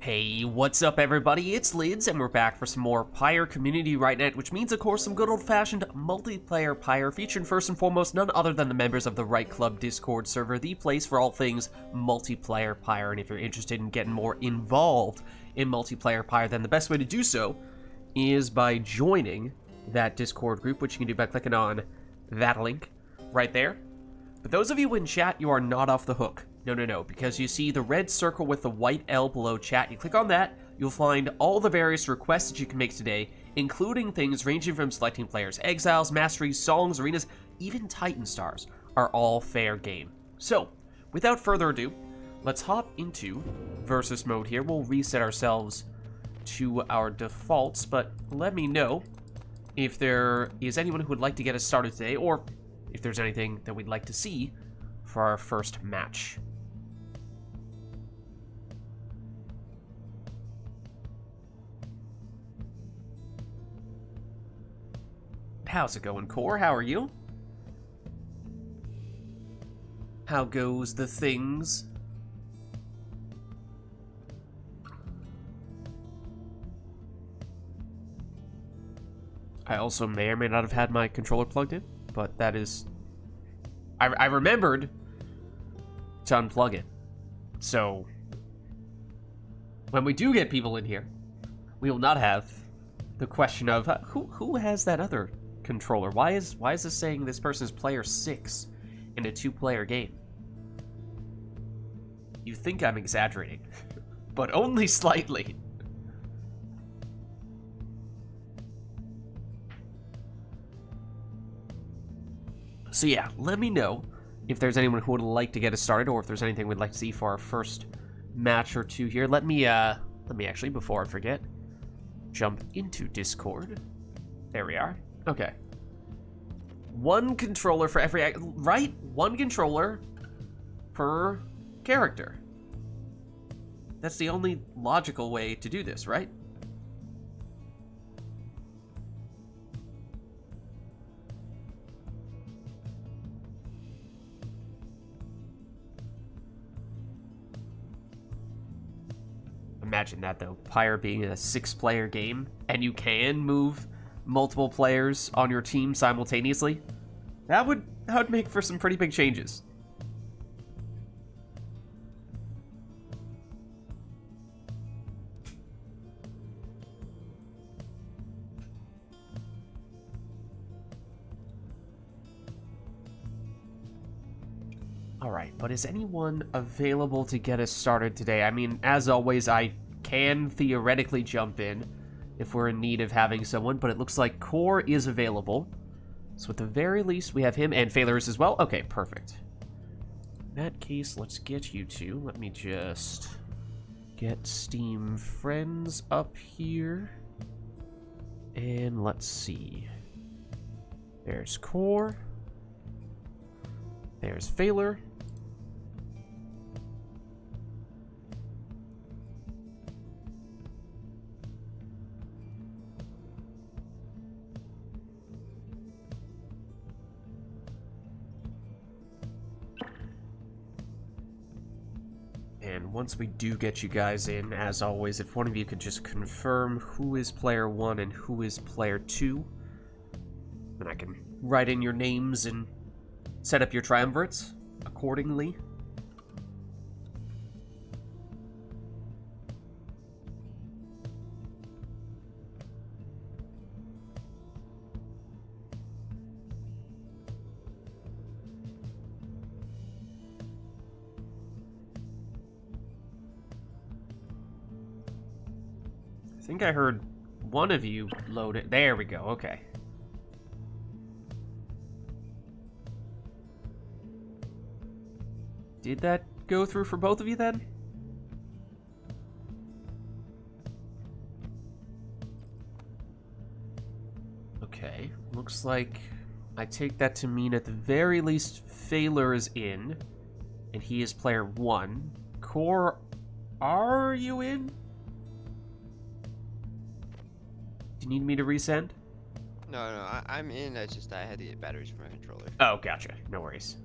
Hey, what's up everybody? It's Lids, and we're back for some more Pyre Community RITE NITE, which means, of course, some good old-fashioned multiplayer Pyre, featuring first and foremost none other than the members of the RITE Club Discord server, the place for all things multiplayer Pyre. And if you're interested in getting more involved in multiplayer Pyre, then the best way to do so is by joining that Discord group, which you can do by clicking on that link right there. But those of you in chat, you are not off the hook. No, because you see the red circle with the white L below chat. You click on that, you'll find all the various requests that you can make today, including things ranging from selecting players' exiles, masteries, songs, arenas, even Titan stars are all fair game. So, without further ado, let's hop into versus mode here. We'll reset ourselves to our defaults, but let me know if there is anyone who would like to get us started today, or if there's anything that we'd like to see for our first match. How's it going, Core? How are you? How goes the things? I also may or may not have had my controller plugged in, but that is... I remembered to unplug it. So, when we do get people in here, we will not have the question of who has that other controller? Why is this saying this person is player 6 in a 2-player game? You think I'm exaggerating, but only slightly. So yeah, let me know if there's anyone who would like to get us started, or if there's anything we'd like to see for our first match or two here. Let me actually, before I forget, jump into Discord. There we are. Okay. One controller for every... Right? One controller per character. That's the only logical way to do this, right? Imagine that, though. Pyre being a 6-player game, and you can move multiple players on your team simultaneously. That would make for some pretty big changes. Alright, but is anyone available to get us started today? I mean, as always, I can theoretically jump in if we're in need of having someone, but it looks like Core is available. So at the very least, we have him, and Failer is as well. Okay, perfect. In that case, let's get you two. Let me just get Steam Friends up here. And let's see. There's Core. There's Failer. And once we do get you guys in, as always, if one of you could just confirm who is player 1 and who is player 2, then I can write in your names and set up your triumvirates accordingly. I think I heard one of you load it. There we go, okay. Did that go through for both of you then? Okay, looks like I take that to mean at the very least Failer is in, and he is player 1. Core, are you in? Do you need me to resend? No, I'm in. It's just I had to get batteries for my controller. Oh, gotcha. No worries.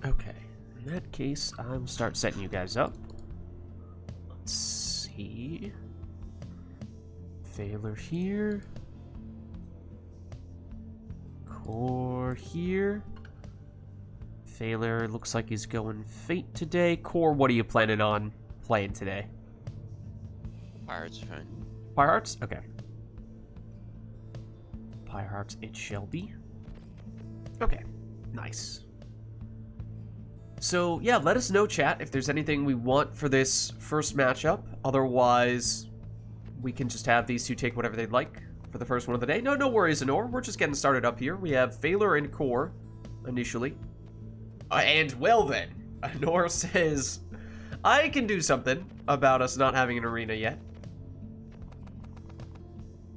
Okay, in that case, I will start setting you guys up. Let's see. Failure here. Core here. Failure looks like he's going Fate today. Core, what are you planning on playing today? Pirate's fine. Pyre Hearts? Okay. Pyre Hearts it shall be. Okay, nice. So, yeah, let us know, chat, if there's anything we want for this first matchup. Otherwise, we can just have these two take whatever they'd like for the first one of the day. No worries, Anor. We're just getting started up here. We have Failure and Core, initially. And, well then, Anor says, I can do something about us not having an arena yet.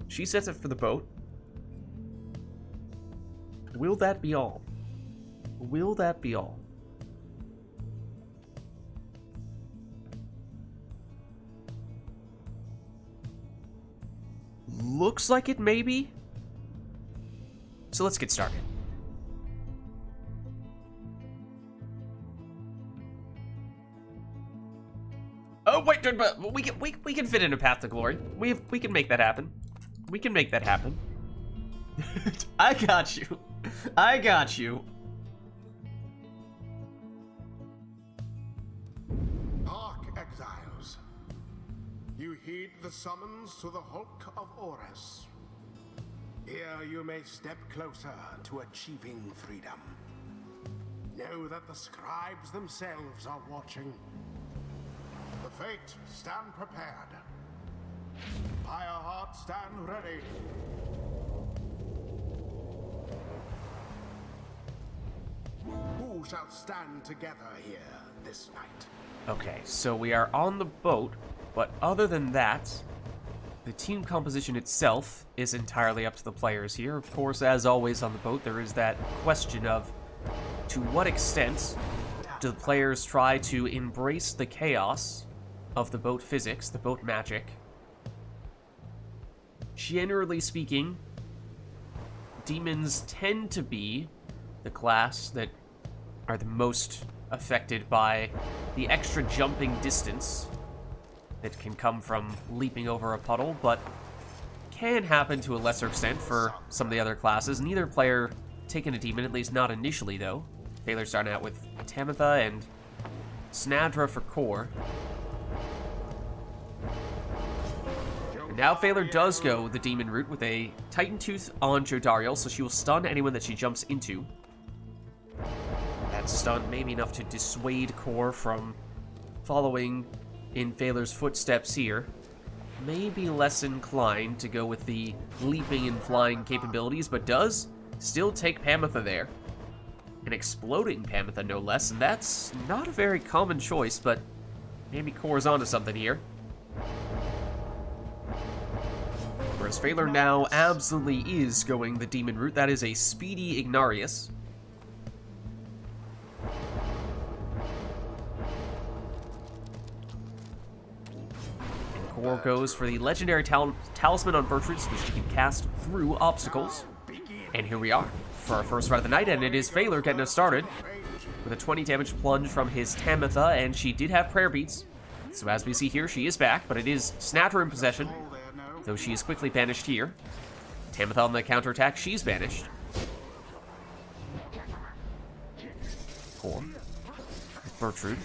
She sets it for the boat. Will that be all? Will that be all? Looks like it may be. So let's get started. Oh wait, but we can fit in a path to glory. We can make that happen. We can make that happen. I got you. I got you. Hark, exiles. You heed the summons to the Hulk of Ores. Here you may step closer to achieving freedom. Know that the scribes themselves are watching. The Fate stand prepared. Pyre Heart stand ready. Who shall stand together here this night? Okay, so we are on the boat, but other than that, the team composition itself is entirely up to the players here. Of course, as always on the boat, there is that question of to what extent do the players try to embrace the chaos of the boat physics, the boat magic. Generally speaking, demons tend to be the class that are the most affected by the extra jumping distance that can come from leaping over a puddle, but can happen to a lesser extent for some of the other classes. Neither player taking a demon, at least not initially, though. Taylor starting out with Tamitha and Snadra for core. And now Failure does go the demon route with a Titan Tooth on Jodariel, so she will stun anyone that she jumps into. That stun may be enough to dissuade core from following in Failure's footsteps here. May be less inclined to go with the leaping and flying capabilities, but does still take Pamitha there. An exploding Pamitha, no less, and that's not a very common choice, but maybe Core's onto something here. Whereas Failure now absolutely is going the demon route. That is a speedy Ignarius. And Core goes for the legendary talisman on Bertrude so that she can cast through obstacles. And here we are for our first run of the night, and it is Failure getting us started with a 20 damage plunge from his Tamitha, and she did have prayer beats. So as we see here, she is back, but it is Snadra in possession, though she is quickly banished here. Tamitha on the counterattack, she's banished. Core. Bertrude.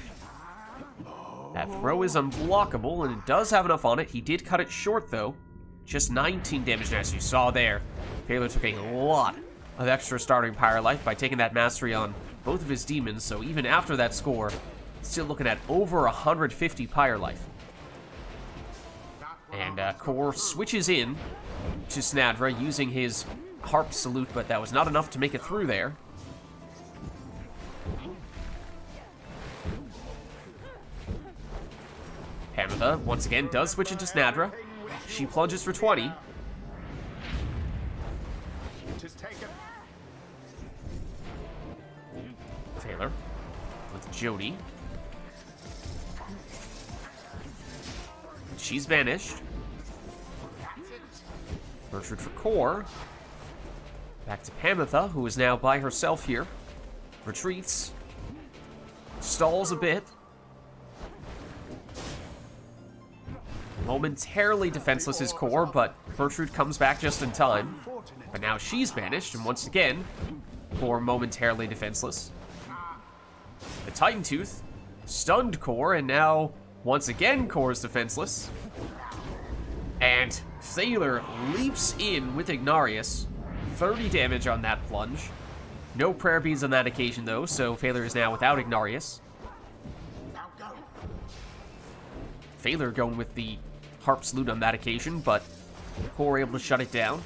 That throw is unblockable, and it does have enough on it. He did cut it short, though. Just 19 damage, as you saw there. Failure took a lot of extra starting Pyre life by taking that mastery on both of his demons, so even after that score, still looking at over 150 Pyre life. And Core switches in to Snadra using his Harp Salute, but that was not enough to make it through there. Pamitha, once again, does switch into Snadra. She plunges for 20. Taylor with Jody. She's banished. Bertrude for core. Back to Pamitha, who is now by herself here. Retreats. stalls a bit. Momentarily defenseless is Core, but Bertrude comes back just in time. But now she's banished, and once again, Core momentarily defenseless. The Titan Tooth stunned Core, and now, once again, Core's defenseless. And Thaler leaps in with Ignarius. 30 damage on that plunge. No prayer beads on that occasion, though, so Thaler is now without Ignarius. Thaler going with the Harp Salute on that occasion, but Core able to shut it down.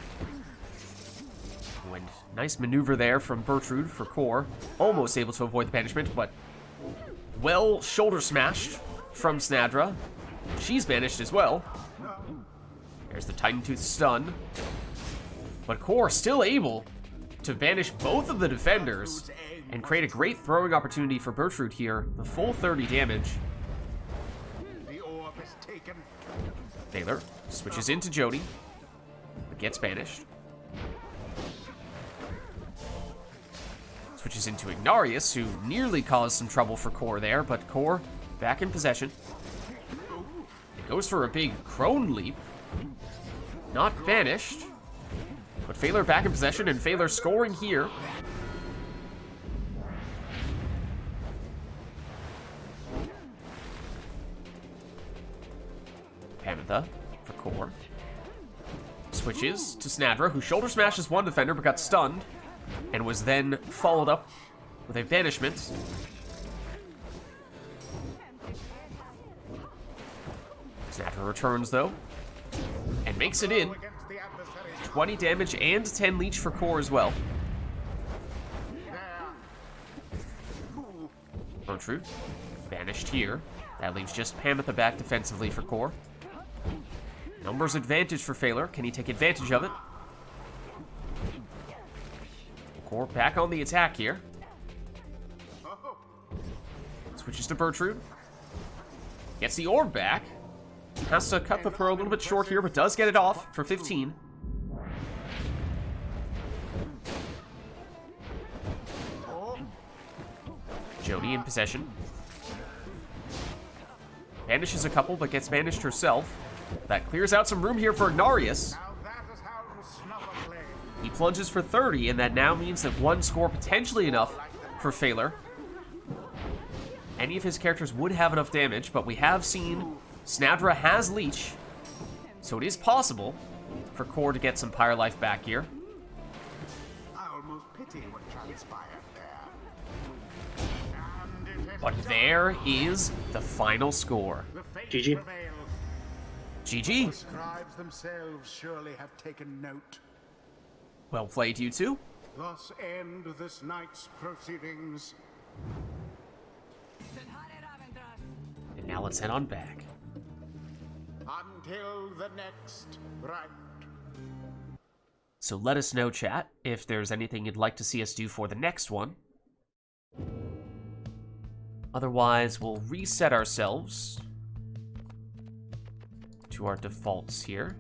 And nice maneuver there from Bertrude for Core. Almost able to avoid the banishment, but well shoulder smashed from Snadra. She's banished as well. There's the Titan Tooth stun. But Core still able to banish both of the defenders and create a great throwing opportunity for Bertrude here. The full 30 damage. The orb is taken. Thaler switches into Jody, but gets banished. Switches into Ignarius, who nearly caused some trouble for Core there, but Core back in possession. It goes for a big Crone leap. Not banished. But Thaler back in possession, and Thaler scoring here. Pamantha for Core. Switches to Snadra, who shoulder smashes one defender but got stunned, and was then followed up with a banishment. Snadra returns, though, and makes it in. 20 damage and 10 leech for Core as well. Bertrude banished here. That leaves just Pamantha back defensively for Core. Numbers advantage for Thaler. Can he take advantage of it? Core back on the attack here. Switches to Bertrude. Gets the orb back. Has to cut the throw a little bit short here, but does get it off for 15. Jody in possession. Banishes a couple, but gets banished herself. That clears out some room here for Ignarius. He plunges for 30, and that now means that one score potentially enough for Thaler. Any of his characters would have enough damage, but we have seen Snadra has leech, so it is possible for Core to get some Pyre life back here. I almost pity what transpired there. But there is the final score. GG. GG. The scribes themselves surely have taken note. Well played, you two. Thus end this night's proceedings. And now let's head on back. Until the next rite. So let us know, chat, if there's anything you'd like to see us do for the next one. Otherwise, we'll reset ourselves to our defaults here.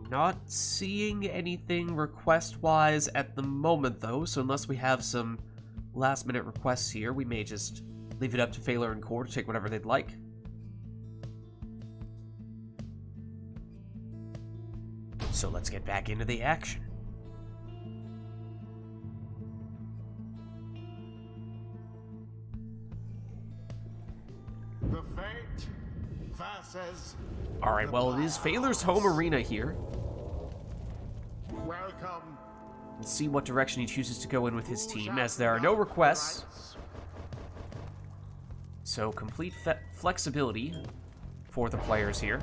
Not seeing anything request-wise at the moment, though, so unless we have some last-minute requests here, we may just leave it up to Thaler and Core to take whatever they'd like. So let's get back into the action. The fate versus. Alright, well, it is Thaler's home arena here. Welcome. Let's see what direction he chooses to go in with his team, as there are no requests. So, complete flexibility for the players here.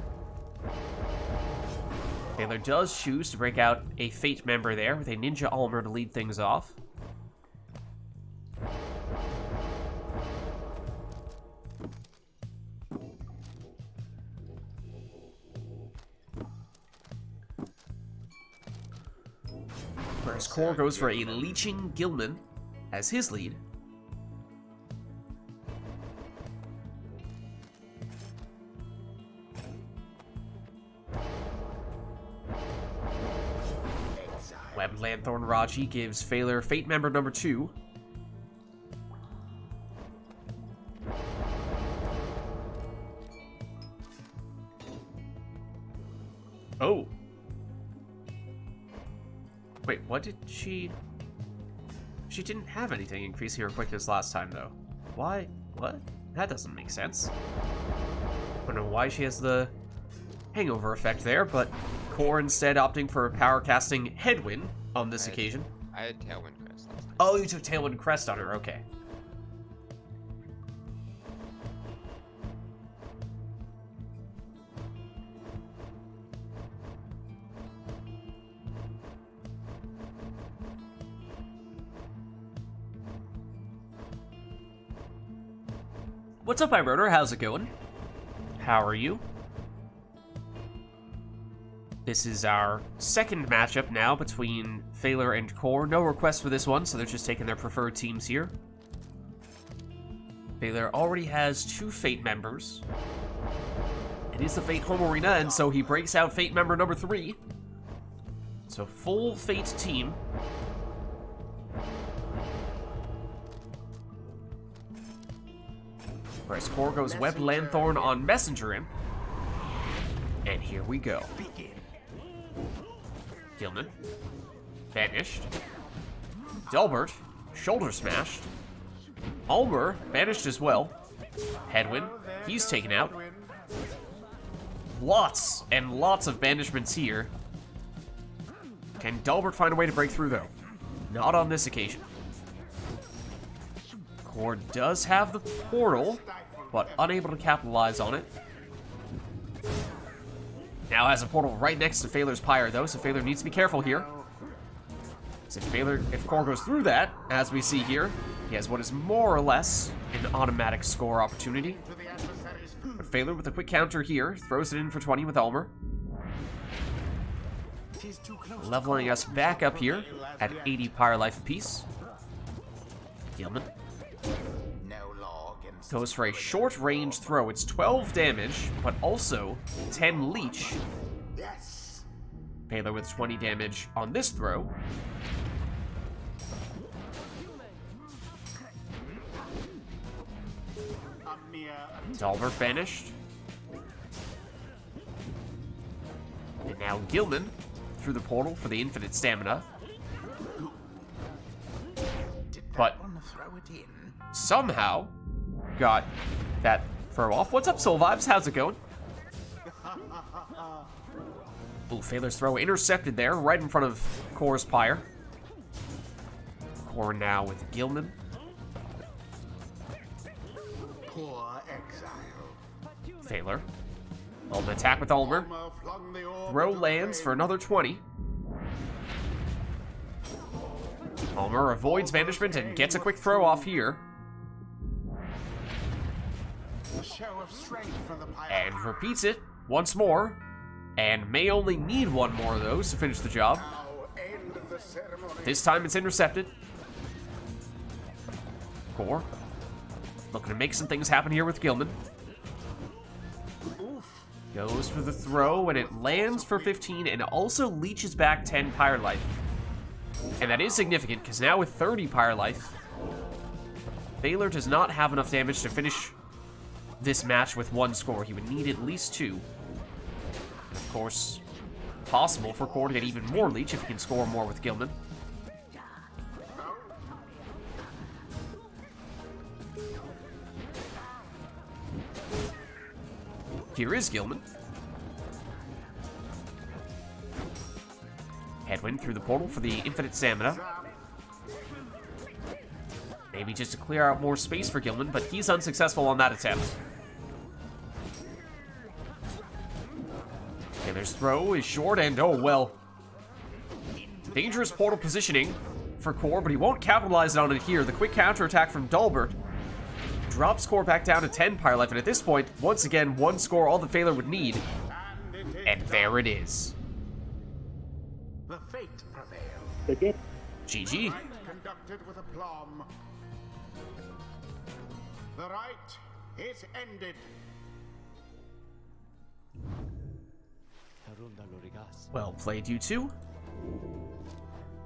Taylor does choose to break out a Fate member there with a Ninja Almer to lead things off. Whereas Core goes for a Leeching Gilman as his lead. Web Lanthorn Raji gives Phaler Fate member number 2. Oh. Wait, what did she... She didn't have anything increasing her quickness last time, though. Why? What? That doesn't make sense. I don't know why she has the hangover effect there, but Core instead opting for power casting Headwind on this occasion. I had Tailwind Crest last time. Oh, you took Tailwind Crest on her, okay. What's up, iRotor? How's it going? How are you? This is our second matchup now between Phaler and Core. No requests for this one, so they're just taking their preferred teams here. Phaler already has 2 Fate members. It is the Fate home arena, and so he breaks out Fate member number 3. So full Fate team. Whereas Core goes Web Lanthorn on Messenger Imp. And here we go. Gilman. Banished. Delbert. Shoulder smashed. Almer. Banished as well. Headwind. He's taken out. Lots and lots of banishments here. Can Delbert find a way to break through, though? Not on this occasion. Core does have the portal, but unable to capitalize on it. Now has a portal right next to Phaler's Pyre, though, so Phaler needs to be careful here. So if Core goes through that, as we see here, he has what is more or less an automatic score opportunity. But Phaler with a quick counter here, throws it in for 20 with Almer. Leveling us back up here at 80 Pyre life apiece. Gilman goes for a short range throw. It's 12 damage, but also 10 leech. Phaler with 20 damage on this throw. Delbert banished. And now Gilman through the portal for the infinite stamina. But somehow got that throw off. What's up, Soul Vibes? How's it going? Ooh, Phaler's throw intercepted there, right in front of Core's Pyre. Core now with Gilman. Poor exile. Phaler. An attack with Almer. Throw lands for another 20. Almer avoids banishment and gets a quick throw off here. And repeats it once more. And may only need one more of those to finish the job. This time it's intercepted. Core looking to make some things happen here with Gilman. Goes for the throw, and it lands for 15 and also leeches back 10 Pyre life. And that is significant, because now with 30 Pyre life, Phaler does not have enough damage to finish this match with 1 score. He would need at least 2. Of course, possible for Core to get even more leech if he can score more with Gilman. Here is Gilman. Headwind through the portal for the infinite stamina. Maybe just to clear out more space for Gilman, but he's unsuccessful on that attempt. Taylor Failer's throw is short, and oh well. Dangerous portal positioning for Core, but he won't capitalize on it here. The quick counterattack from Dalbert drops Core back down to 10 Pyre life, and at this point, once again, one score, all the Failer would need. And there it is. The fate prevails. They did. GG. Right conducted with aplomb. The rite is ended. Well played, you two.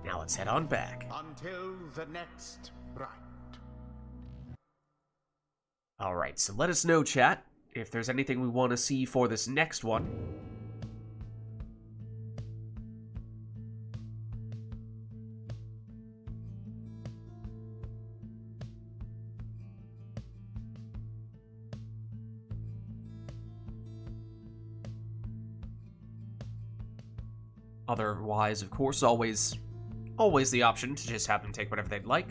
Now let's head on back. Until the next rite. Alright, so let us know, chat, if there's anything we want to see for this next one. Otherwise, of course, always the option to just have them take whatever they'd like.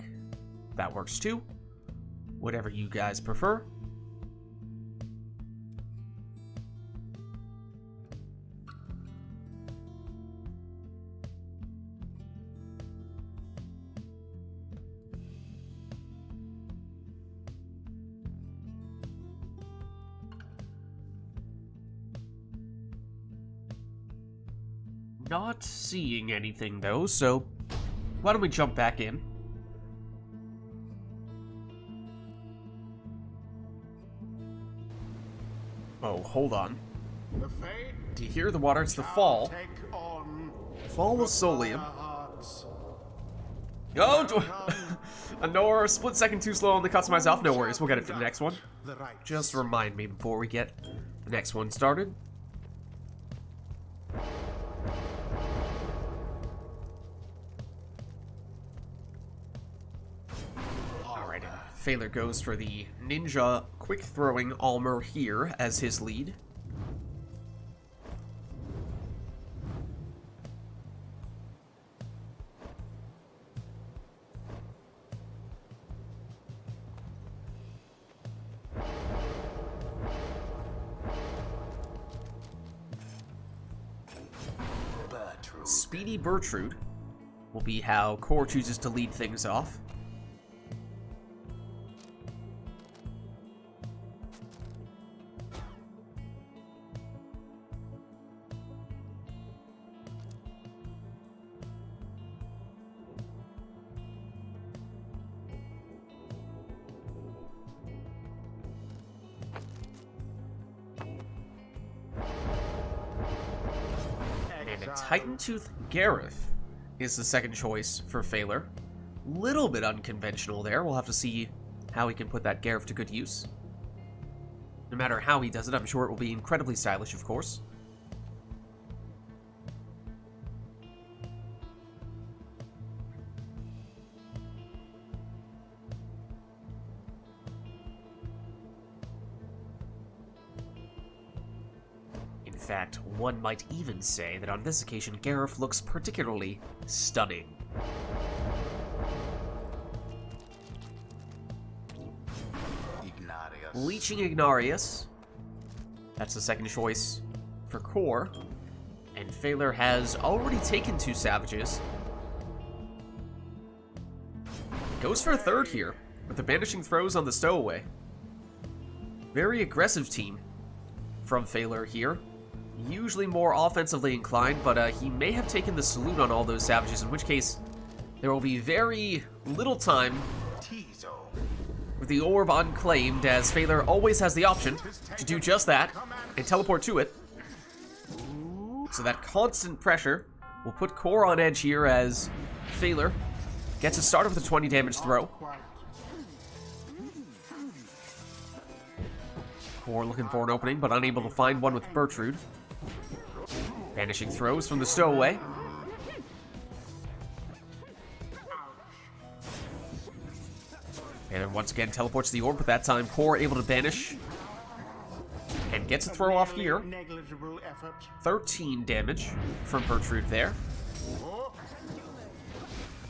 That works too. Whatever you guys prefer. Not seeing anything though, so why don't we jump back in? Oh, hold on. The fate Do you hear the water? It's the fall. take on Fall of Solium. hearts. Oh, no, we're a split second too slow on the customize off. No worries, we'll get it for the next one. The rite. Just remind me before we get the next one started. Alright, Failer goes for the ninja quick throwing Almer here as his lead. Speedy Bertrude will be how Core chooses to lead things off. Titan Tooth Gareth is the second choice for Failer. Little bit unconventional there. We'll have to see how he can put that Gareth to good use. No matter how he does it, I'm sure it will be incredibly stylish, of course. In fact, one might even say that on this occasion, Gareth looks particularly stunning. Leeching Ignarius. That's the second choice for Core. And Failer has already taken 2 Savages. Goes for a third here, with the Banishing Throws on the Stowaway. Very aggressive team from Failer here. Usually more offensively inclined, but he may have taken the Salute on all those Savages, in which case there will be very little time with the Orb unclaimed, as Failer always has the option to do just that and teleport to it. So that constant pressure will put Core on edge here as Failer gets it started with a 20 damage throw. Core looking for an opening, but unable to find one with Bertrude. Vanishing throws from the Stowaway. And then once again teleports the orb, but that time Core able to banish. And gets a throw off here. Negligible effort. 13 damage from Bertrude there.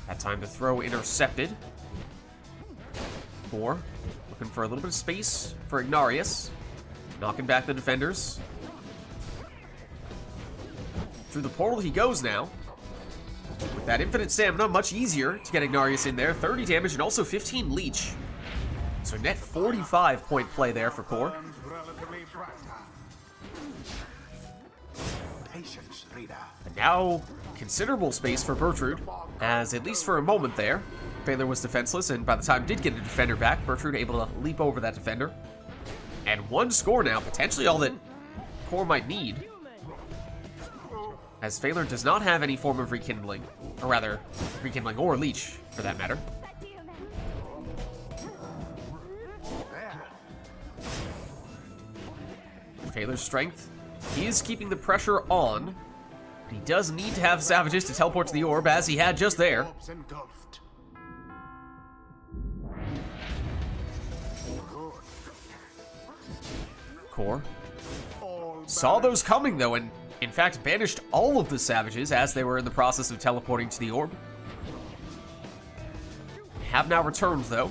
That time the throw intercepted. Core looking for a little bit of space for Ignarius. Knocking back the defenders. through the portal he goes now. With that infinite stamina, much easier to get Ignarius in there. 30 damage and also 15 leech. So net 45 point play there for Core. And now, considerable space for Bertrude, as at least for a moment there, Phaler was defenseless, and by the time did get a defender back, Bertrude able to leap over that defender. And one score now, potentially all that Core might need, as Phaler does not have any form of rekindling, or rather, rekindling or leech, for that matter. Phaler's strength, he is keeping the pressure on. He does need to have Savages to teleport to the orb, as he had just there. Core saw those coming, though, and in fact banished all of the Savages as they were in the process of teleporting to the orb. Have now returned, though.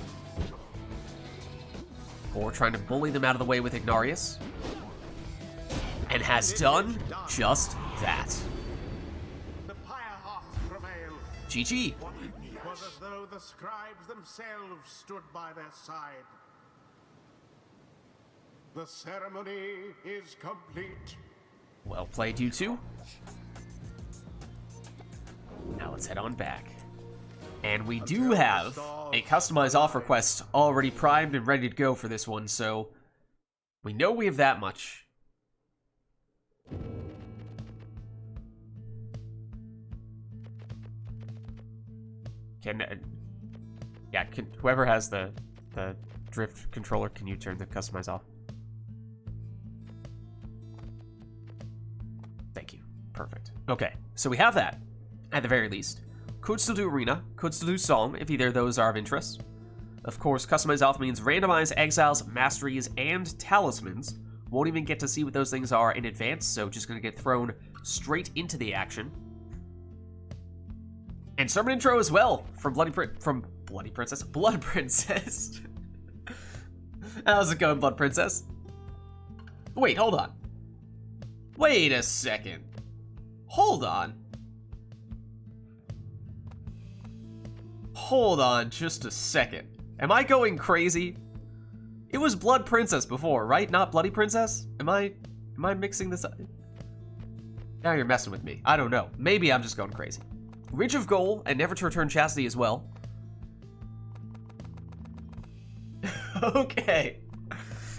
Core trying to bully them out of the way with Ignarius. And has done just that. GG. It was as though the scribes themselves stood by their side. The ceremony is complete. Well played, you two. Now let's head on back. And we do have a customized offer quest already primed and ready to go for this one, so we know we have that much. Whoever has the drift controller, can you turn the customize off? Thank you. Perfect. Okay, so we have that, at the very least. Could still do Arena, could still do Song, if either of those are of interest. Of course, customize off means randomize exiles, masteries, and talismans. Won't even get to see what those things are in advance, so just gonna get thrown straight into the action. And sermon intro as well from Blood Princess. How's it going, Blood Princess? Wait, hold on. Wait a second. Hold on. Hold on just a second. Am I going crazy? It was Blood Princess before, right? Not Bloody Princess? Am I mixing this up? Now you're messing with me. I don't know. Maybe I'm just going crazy. Ridge of Goal and Never to Return Chastity as well. Okay.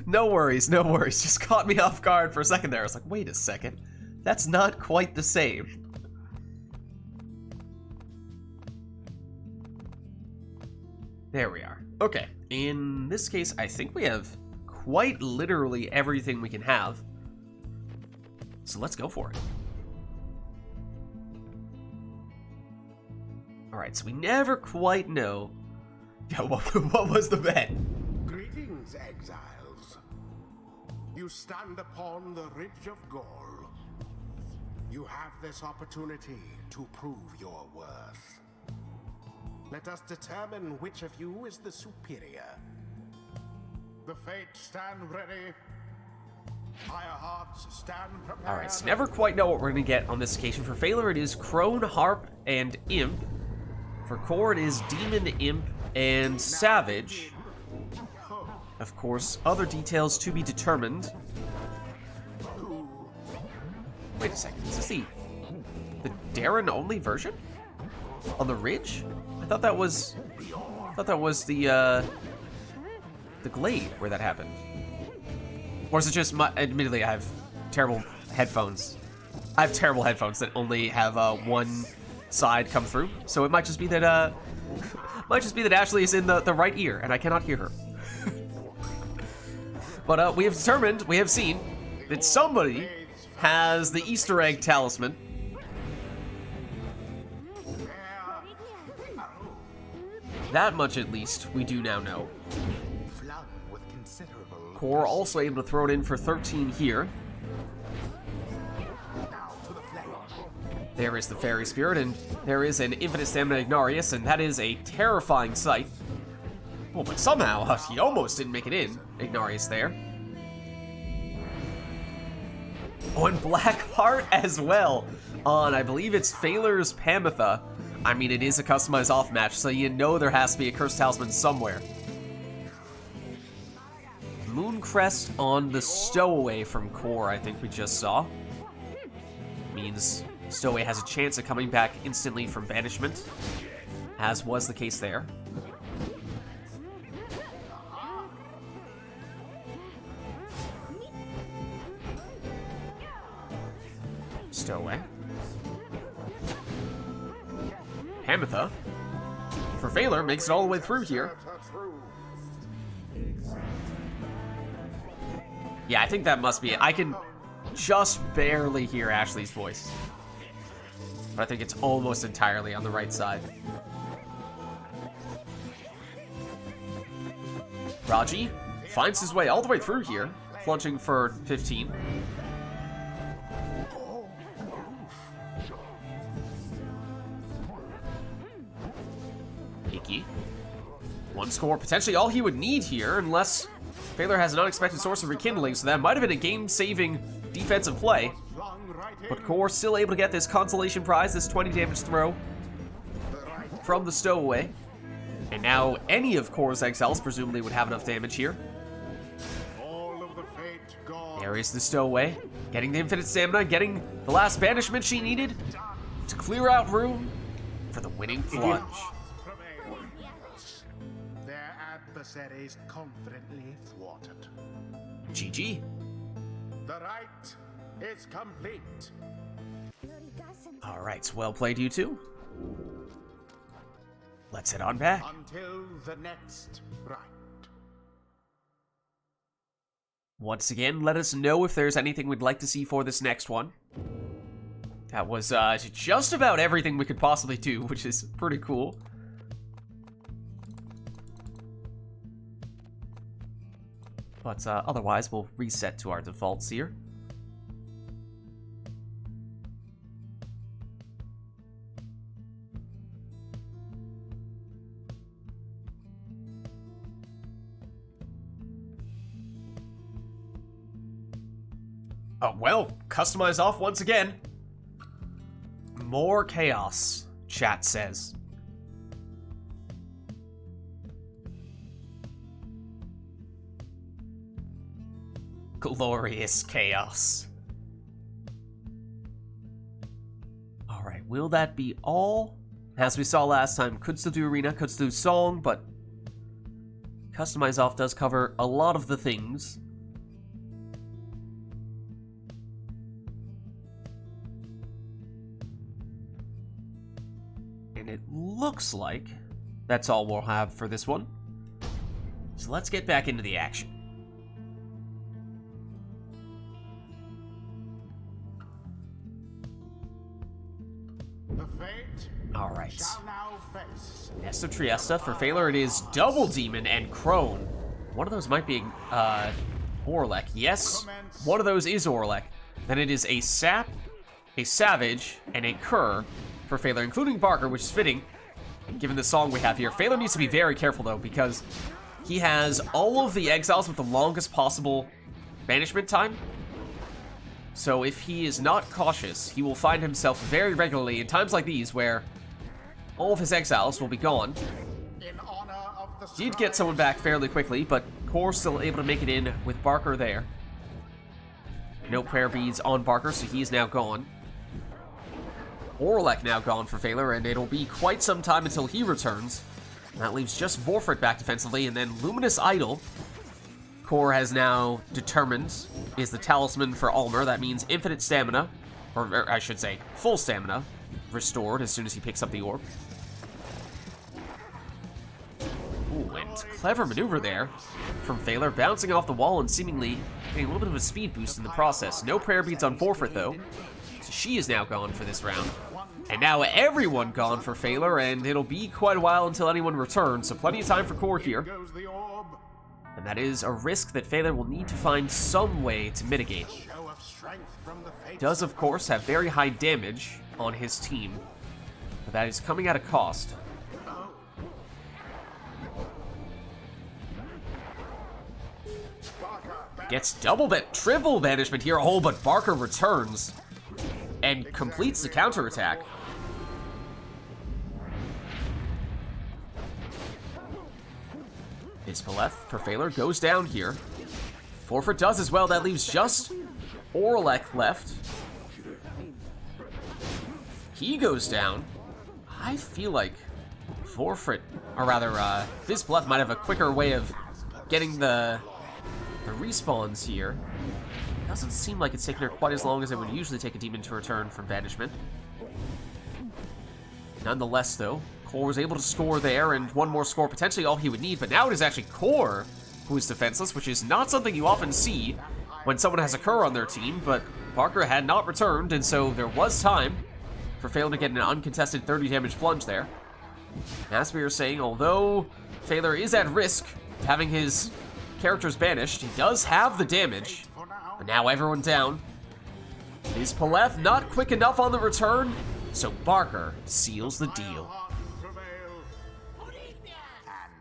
No worries, no worries. Just caught me off guard for a second there. I was like, wait a second. That's not quite the same. There we are. Okay. In this case, I think we have quite literally everything we can have. So let's go for it. Alright, so we never quite know. Yo, what was the bet? Greetings, exiles. You stand upon the Ridge of Gaul. You have this opportunity to prove your worth. Let us determine which of you is the superior. The Fates stand ready. Fire hearts stand prepared. Alright, so never quite know what we're going to get on this occasion. For Phaler, it is Crone, Harp, and Imp. For Core, it is Demon, Imp, and Savage. Of course, other details to be determined. Wait a second, is this the Darren-only version? On the Ridge? I thought that was the Glade where that happened. Or is it just my, admittedly, I have terrible headphones. I have terrible headphones that only have one side come through, so it might just be that Ashley is in the right ear and I cannot hear her. But we have determined, we have seen that somebody has the Easter egg talisman. That much at least we do now know. Core also able to throw it in for 13 here. There is the Fairy Spirit, and there is an Infinite Stamina Ignarius, and that is a terrifying sight. Well, but somehow, he almost didn't make it in, Ignarius there. Oh, and Black Heart as well on, I believe it's Phaler's Pamitha. I mean, it is a customized off match, so you know there has to be a Cursed Talisman somewhere. Mooncrest on the Stowaway from Core, I think we just saw. Means Stowaway has a chance of coming back instantly from banishment, as was the case there. Stowaway. Pamitha, for Phaler, makes it all the way through here. Yeah, I think that must be it. I can just barely hear Ashley's voice. But I think it's almost entirely on the right side. Raji finds his way all the way through here, plunging for 15. Iki. One score, potentially all he would need here, unless Phaler has an unexpected source of rekindling, so that might have been a game-saving defensive play. But Core still able to get this consolation prize, this 20 damage throw from the Stowaway. And now any of Core's exiles presumably would have enough damage here. There is the Stowaway, getting the infinite stamina, getting the last banishment she needed to clear out room for the winning plunge. Their adversaries confidently thwarted. GG. The rite is complete. Alright, well played, you two. Let's head on back. Until the next rite. Once again, let us know if there's anything we'd like to see for this next one. That was just about everything we could possibly do, which is pretty cool. But otherwise, we'll reset to our defaults here. Oh, well, customize off once again. More chaos, chat says. Glorious chaos. Alright, will that be all? As we saw last time, could still do arena, could still do song, but customize off does cover a lot of the things. And it looks like that's all we'll have for this one. So let's get back into the action. The fate All right. shall now face. Nest of Triesta. For Phaler, it is Double Demon and Crone. One of those might be Orlek. Yes, one of those is Orlek. Then it is a Sap, a Savage, and a Cur for Phaler, including Barker, which is fitting, given the song we have here. Phaler needs to be very careful, though, because he has all of the exiles with the longest possible banishment time. So if he is not cautious, he will find himself very regularly in times like these where all of his exiles will be gone. In honor of the Did get someone back fairly quickly, but Core still able to make it in with Barker there. No prayer beads on Barker, so he is now gone. Orlek now gone for Phaler, and it'll be quite some time until he returns. That leaves just Vorfrit back defensively, and then Luminous Idol. Core has now determined is the talisman for Almer. That means infinite stamina, or I should say, full stamina, restored as soon as he picks up the orb. Ooh, and clever maneuver there from Phaler, bouncing off the wall and seemingly getting a little bit of a speed boost in the process. No prayer beads on Vorfrit, though. So she is now gone for this round. And now everyone gone for Phaler, and it'll be quite a while until anyone returns, so plenty of time for Core here. goes the orb. And that is a risk that Phaler will need to find some way to mitigate. Show of strength from the fate. Does, of course, have very high damage on his team, but that is coming at a cost. Gets triple banishment here. Oh, but Barker returns. and completes the counterattack. Ispaleth for Phaler goes down here. Forfeit does as well. That leaves just Orlek left. He goes down. I feel like Forfeit, or rather, Vispaleth might have a quicker way of getting the respawns here. Doesn't seem like it's taking her quite as long as it would usually take a demon to return from banishment. Nonetheless, though, Core was able to score there, and one more score potentially all he would need, but now it is actually Core who is defenseless, which is not something you often see when someone has a Cur on their team, but Parker had not returned, and so there was time for Phaler to get an uncontested 30 damage plunge there. As we were saying, although Phaler is at risk of having his characters banished, he does have the damage, but now everyone down. Is Paleth not quick enough on the return? So Barker seals the deal.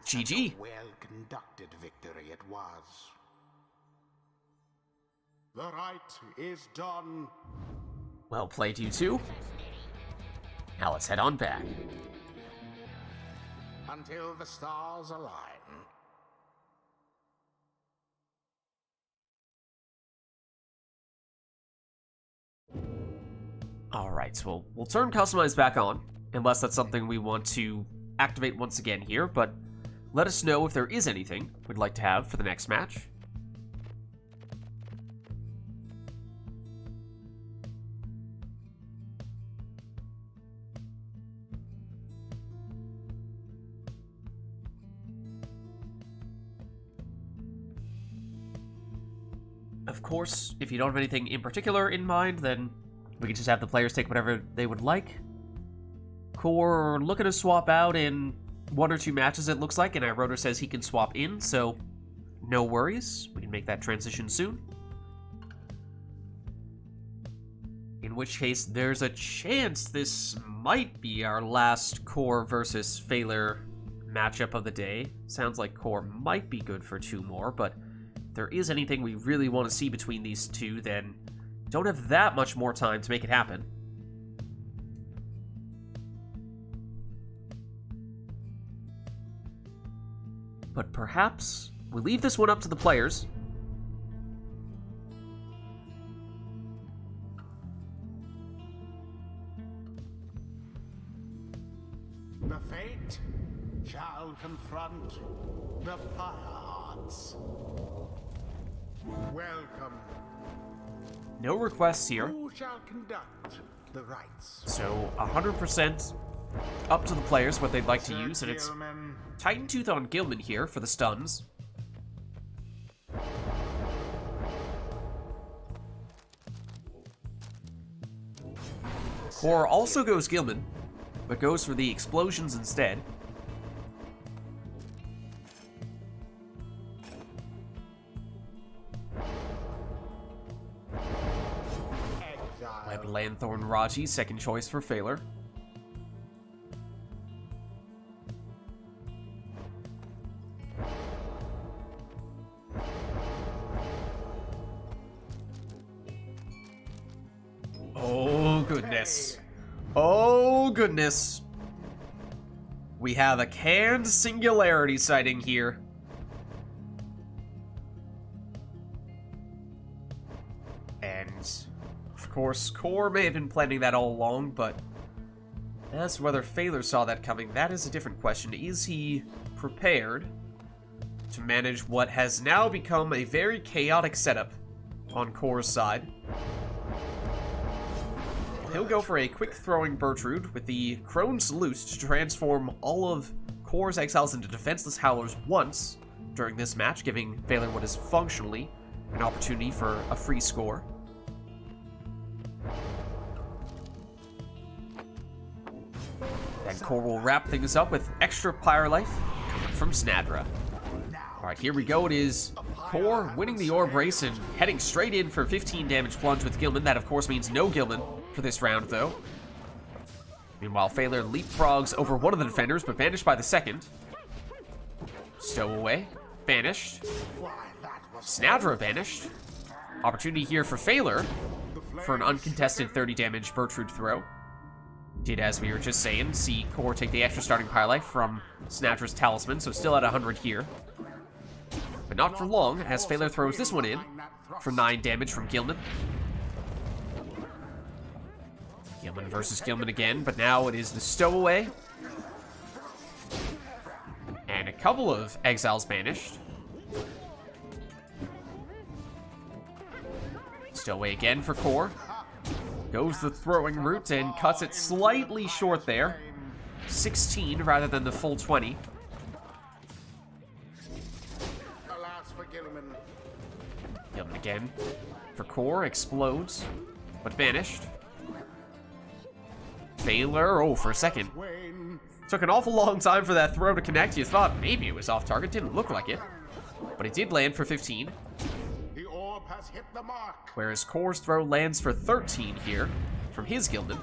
GG. Well-conducted victory it was. The rite is done. Well played, you two. Now let's head on back. Until the stars align. Alright, so we'll turn Customize back on, unless that's something we want to activate once again here, but let us know if there is anything we'd like to have for the next match. Of course, if you don't have anything in particular in mind, then we can just have the players take whatever they would like. Core looking to swap out in 1 or 2 matches, it looks like, and Iroder says he can swap in, so no worries. We can make that transition soon. In which case, there's a chance this might be our last Core versus Phaler matchup of the day. Sounds like Core might be good for 2 more, but if there is anything we really want to see between these two, then don't have that much more time to make it happen. But perhaps we leave this one up to the players. The fate shall confront the Pyres. Welcome. No requests here, Who shall conduct the rites? so 100% up to the players what they'd like to use, and it's Gilman, Titan Tooth on Gilman here for the stuns. Core also goes Gilman, but goes for the explosions instead. Web Lanthorn Raji, second choice for Phaler. Oh goodness. Oh goodness. We have a canned singularity sighting here. And of course, Core may have been planning that all along, but as to whether Phaler saw that coming, that is a different question. Is he prepared to manage what has now become a very chaotic setup on Core's side? He'll go for a quick throwing Bertrude with the Crone Salute to transform all of Core's exiles into defenseless howlers once during this match, giving Phaler what is functionally an opportunity for a free score. Then Core will wrap things up with extra Pyre life coming from Snadra. Alright, here we go. It is Core winning the Orb Race and heading straight in for 15 damage plunge with Gilman. That, of course, means no Gilman for this round, though. Meanwhile, Phaler leapfrogs over one of the defenders, but banished by the second. Stowaway, banished. Snadra banished. Opportunity here for Phaler. for an uncontested 30 damage Bertrude throw. Did, as we were just saying, see Core take the extra starting Pyre Life from Sinatra's Talisman, so still at 100 here. But not for long, as Phaler throws this one in for 9 damage from Gilman. Gilman versus Gilman again, but now it is the Stowaway. And a couple of Exiles banished. Stowaway again for Core. Goes the throwing route and cuts it slightly short there. 16 rather than the full 20. Alas for Gilman. Gilman again for Core. Explodes, but banished. Phaler, oh, for a second. Wayne. Took an awful long time for that throw to connect. You thought maybe it was off target. Didn't look like it. But it did land for 15. The orb has hit the mark. Whereas Core's throw lands for 13 here from his Gilman.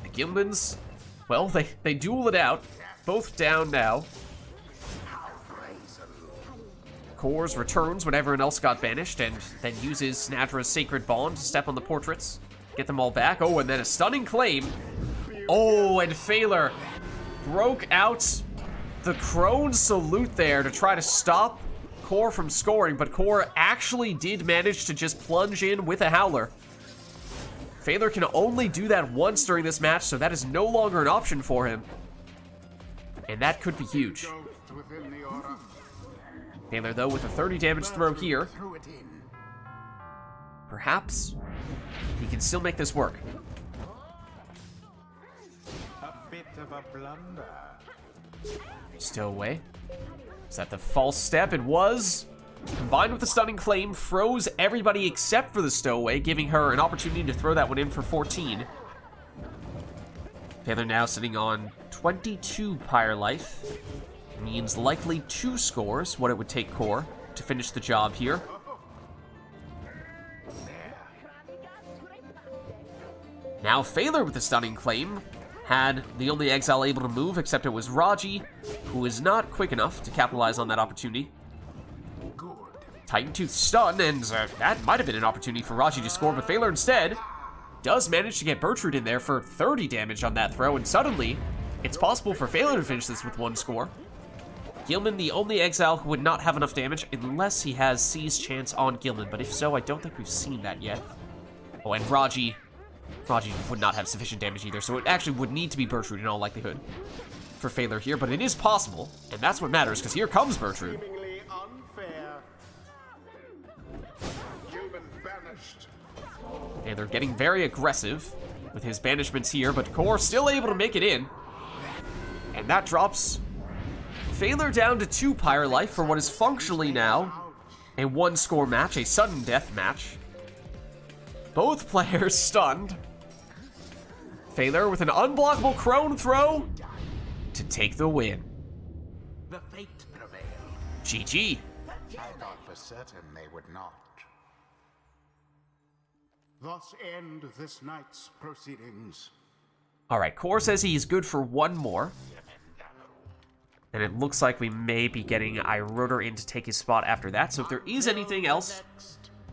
The Gilmans, well, they duel it out. Both down now. Core's returns when everyone else got banished and then uses Sinatra's Sacred Bond to step on the portraits. Get them all back. Oh, and then a stunning claim. Oh, and Phaler broke out the Crone Salute there to try to stop Core from scoring, but Core actually did manage to just plunge in with a Howler. Phaler can only do that once during this match, so that is no longer an option for him. And that could be huge. Phaler, though, with a 30 damage throw here. Perhaps he can still make this work. A bit of a blunder. Stowaway. Is that the false step? It was. Combined with the stunning claim, froze everybody except for the Stowaway, giving her an opportunity to throw that one in for 14. Phaler now sitting on 22 Pyre Life. Means likely 2 scores, what it would take Core to finish the job here. Now Phaler with the stunning claim had the only exile able to move, except it was Raji, who is not quick enough to capitalize on that opportunity. Titan Tooth stun, and that might have been an opportunity for Raji to score, but Phaler instead does manage to get Bertrude in there for 30 damage on that throw, and suddenly it's possible for Phaler to finish this with 1 score. Gilman, the only exile who would not have enough damage unless he has Seize Chance on Gilman, but if so, I don't think we've seen that yet. Oh, and Raji would not have sufficient damage either, so it actually would need to be Bertrude in all likelihood for Phaler here, but it is possible, and that's what matters, because here comes Bertrude. Seemingly unfair. Gilman banished. And they're getting very aggressive with his banishments here, but Core still able to make it in. And that drops Phaler down to 2 Pyre Life for what is functionally now a 1-score match, a sudden death match. Both players stunned. Phaler with an unblockable Crone throw to take the win. The fate prevailed. GG. I thought for certain they would not. Thus end this night's proceedings. Alright, Core says he's good for 1 more. And it looks like we may be getting Iroder in to take his spot after that. So if there is anything else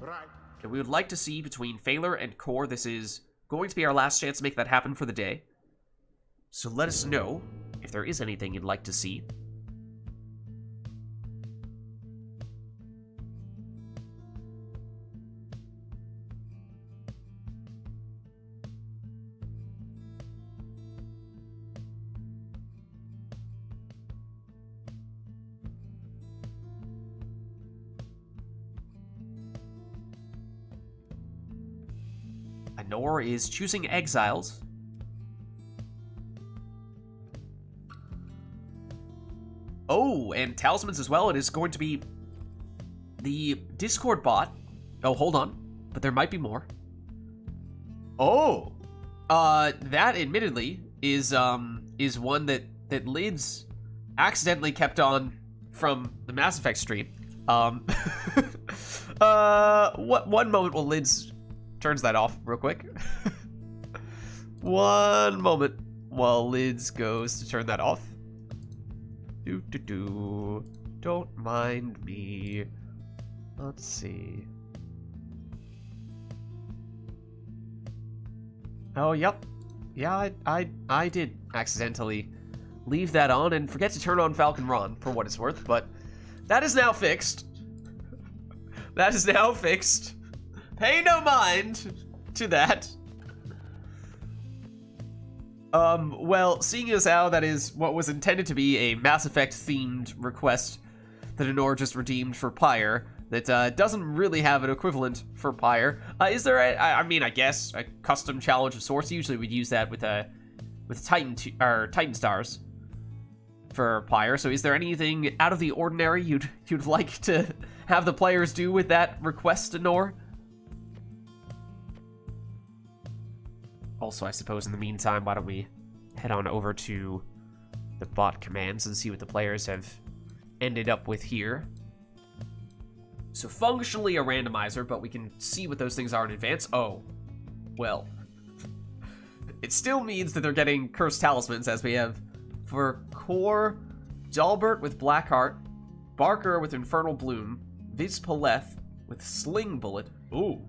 that we would like to see between Phaler and Core, this is going to be our last chance to make that happen for the day. So let us know if there is anything you'd like to see. Nor is choosing exiles. Oh, and talismans as well. It is going to be the Discord bot. Oh, hold on. But there might be more. Oh. That admittedly is one that Lids accidentally kept on from the Mass Effect stream. One moment while Lids turns that off real quick. One moment while Lids goes to turn that off. Don't mind me. Let's see. Oh, yep. Yeah, I did accidentally leave that on and forget to turn on Falcon Ron, for what it's worth, but that is now fixed. That is now fixed. Pay no mind to that. Well, seeing as how that is what was intended to be a Mass Effect-themed request that Honor just redeemed for Pyre, that doesn't really have an equivalent for Pyre, is there I mean, I guess, a custom challenge of sorts? Usually we'd use that with Titan Stars for Pyre, so is there anything out of the ordinary you'd like to have the players do with that request, Honor? Also, I suppose in the meantime, why don't we head on over to the bot commands and see what the players have ended up with here. So functionally a randomizer, but we can see what those things are in advance. Oh, well. It still means that they're getting cursed talismans, as we have for Core, Dalbert with Blackheart, Barker with Infernal Bloom, Vids with Sling Bullet. Ooh,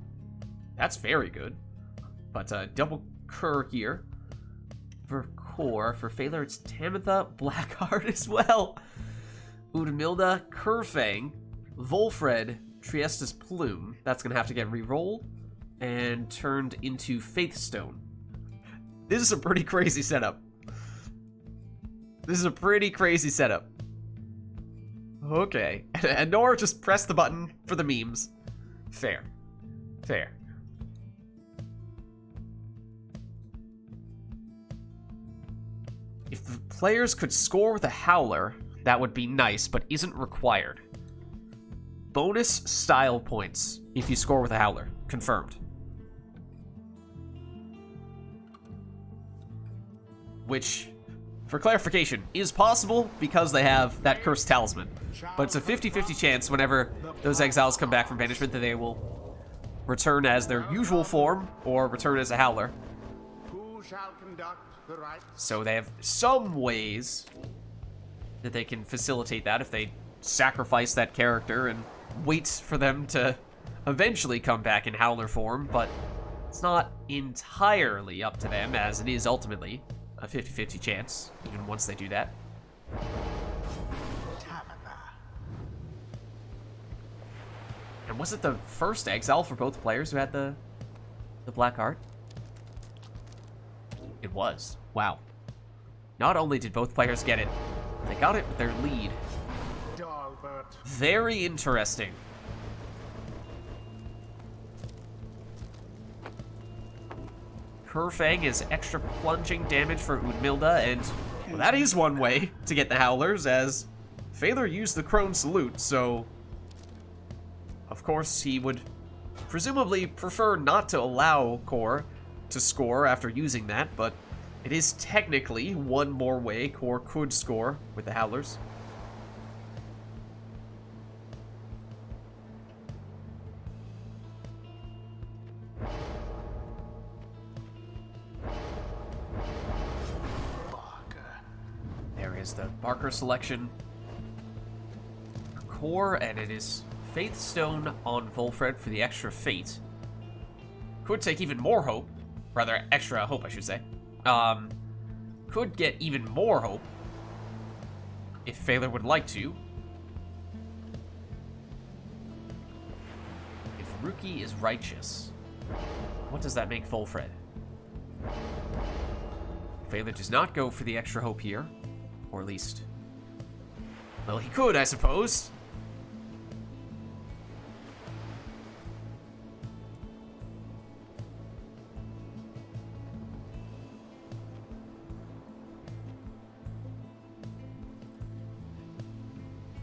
that's very good. But double Cur here. For Core, for Phaler, it's Tamitha, Blackheart as well. Udamilda, Curfang, Volfred, Triesta's Plume. That's going to have to get re-rolled and turned into Faithstone. This is a pretty crazy setup. This is a pretty crazy setup. Okay. And Nora just pressed the button for the memes. Fair. Fair. If the players could score with a Howler, that would be nice, but isn't required. Bonus style points if you score with a Howler. Confirmed. Which, for clarification, is possible because they have that cursed talisman. But it's a 50-50 chance whenever those exiles come back from banishment that they will return as their usual form or return as a Howler. Who shall conduct the rites? So they have some ways that they can facilitate that if they sacrifice that character and wait for them to eventually come back in Howler form, but it's not entirely up to them, as it is ultimately a 50-50 chance, even once they do that. And was it the first exile for both players who had the Black Art? It was. Wow. Not only did both players get it, they got it with their lead. Dalbert. Very interesting. Curfang is extra plunging damage for Udmilda, and well, that is one way to get the Howlers, as Phaler used the Crone Salute, so of course he would presumably prefer not to allow Core to score after using that, but it is technically one more way Core could score with the Howlers. There is the Barker selection. Core, and it is Faithstone on Volfred for the extra fate. Could take even more hope. Rather, extra hope, I should say. Could get even more hope if Phaler would like to. If Rookie is righteous, what does that make Volfred? Phaler does not go for the extra hope here. Or at least, well, he could, I suppose.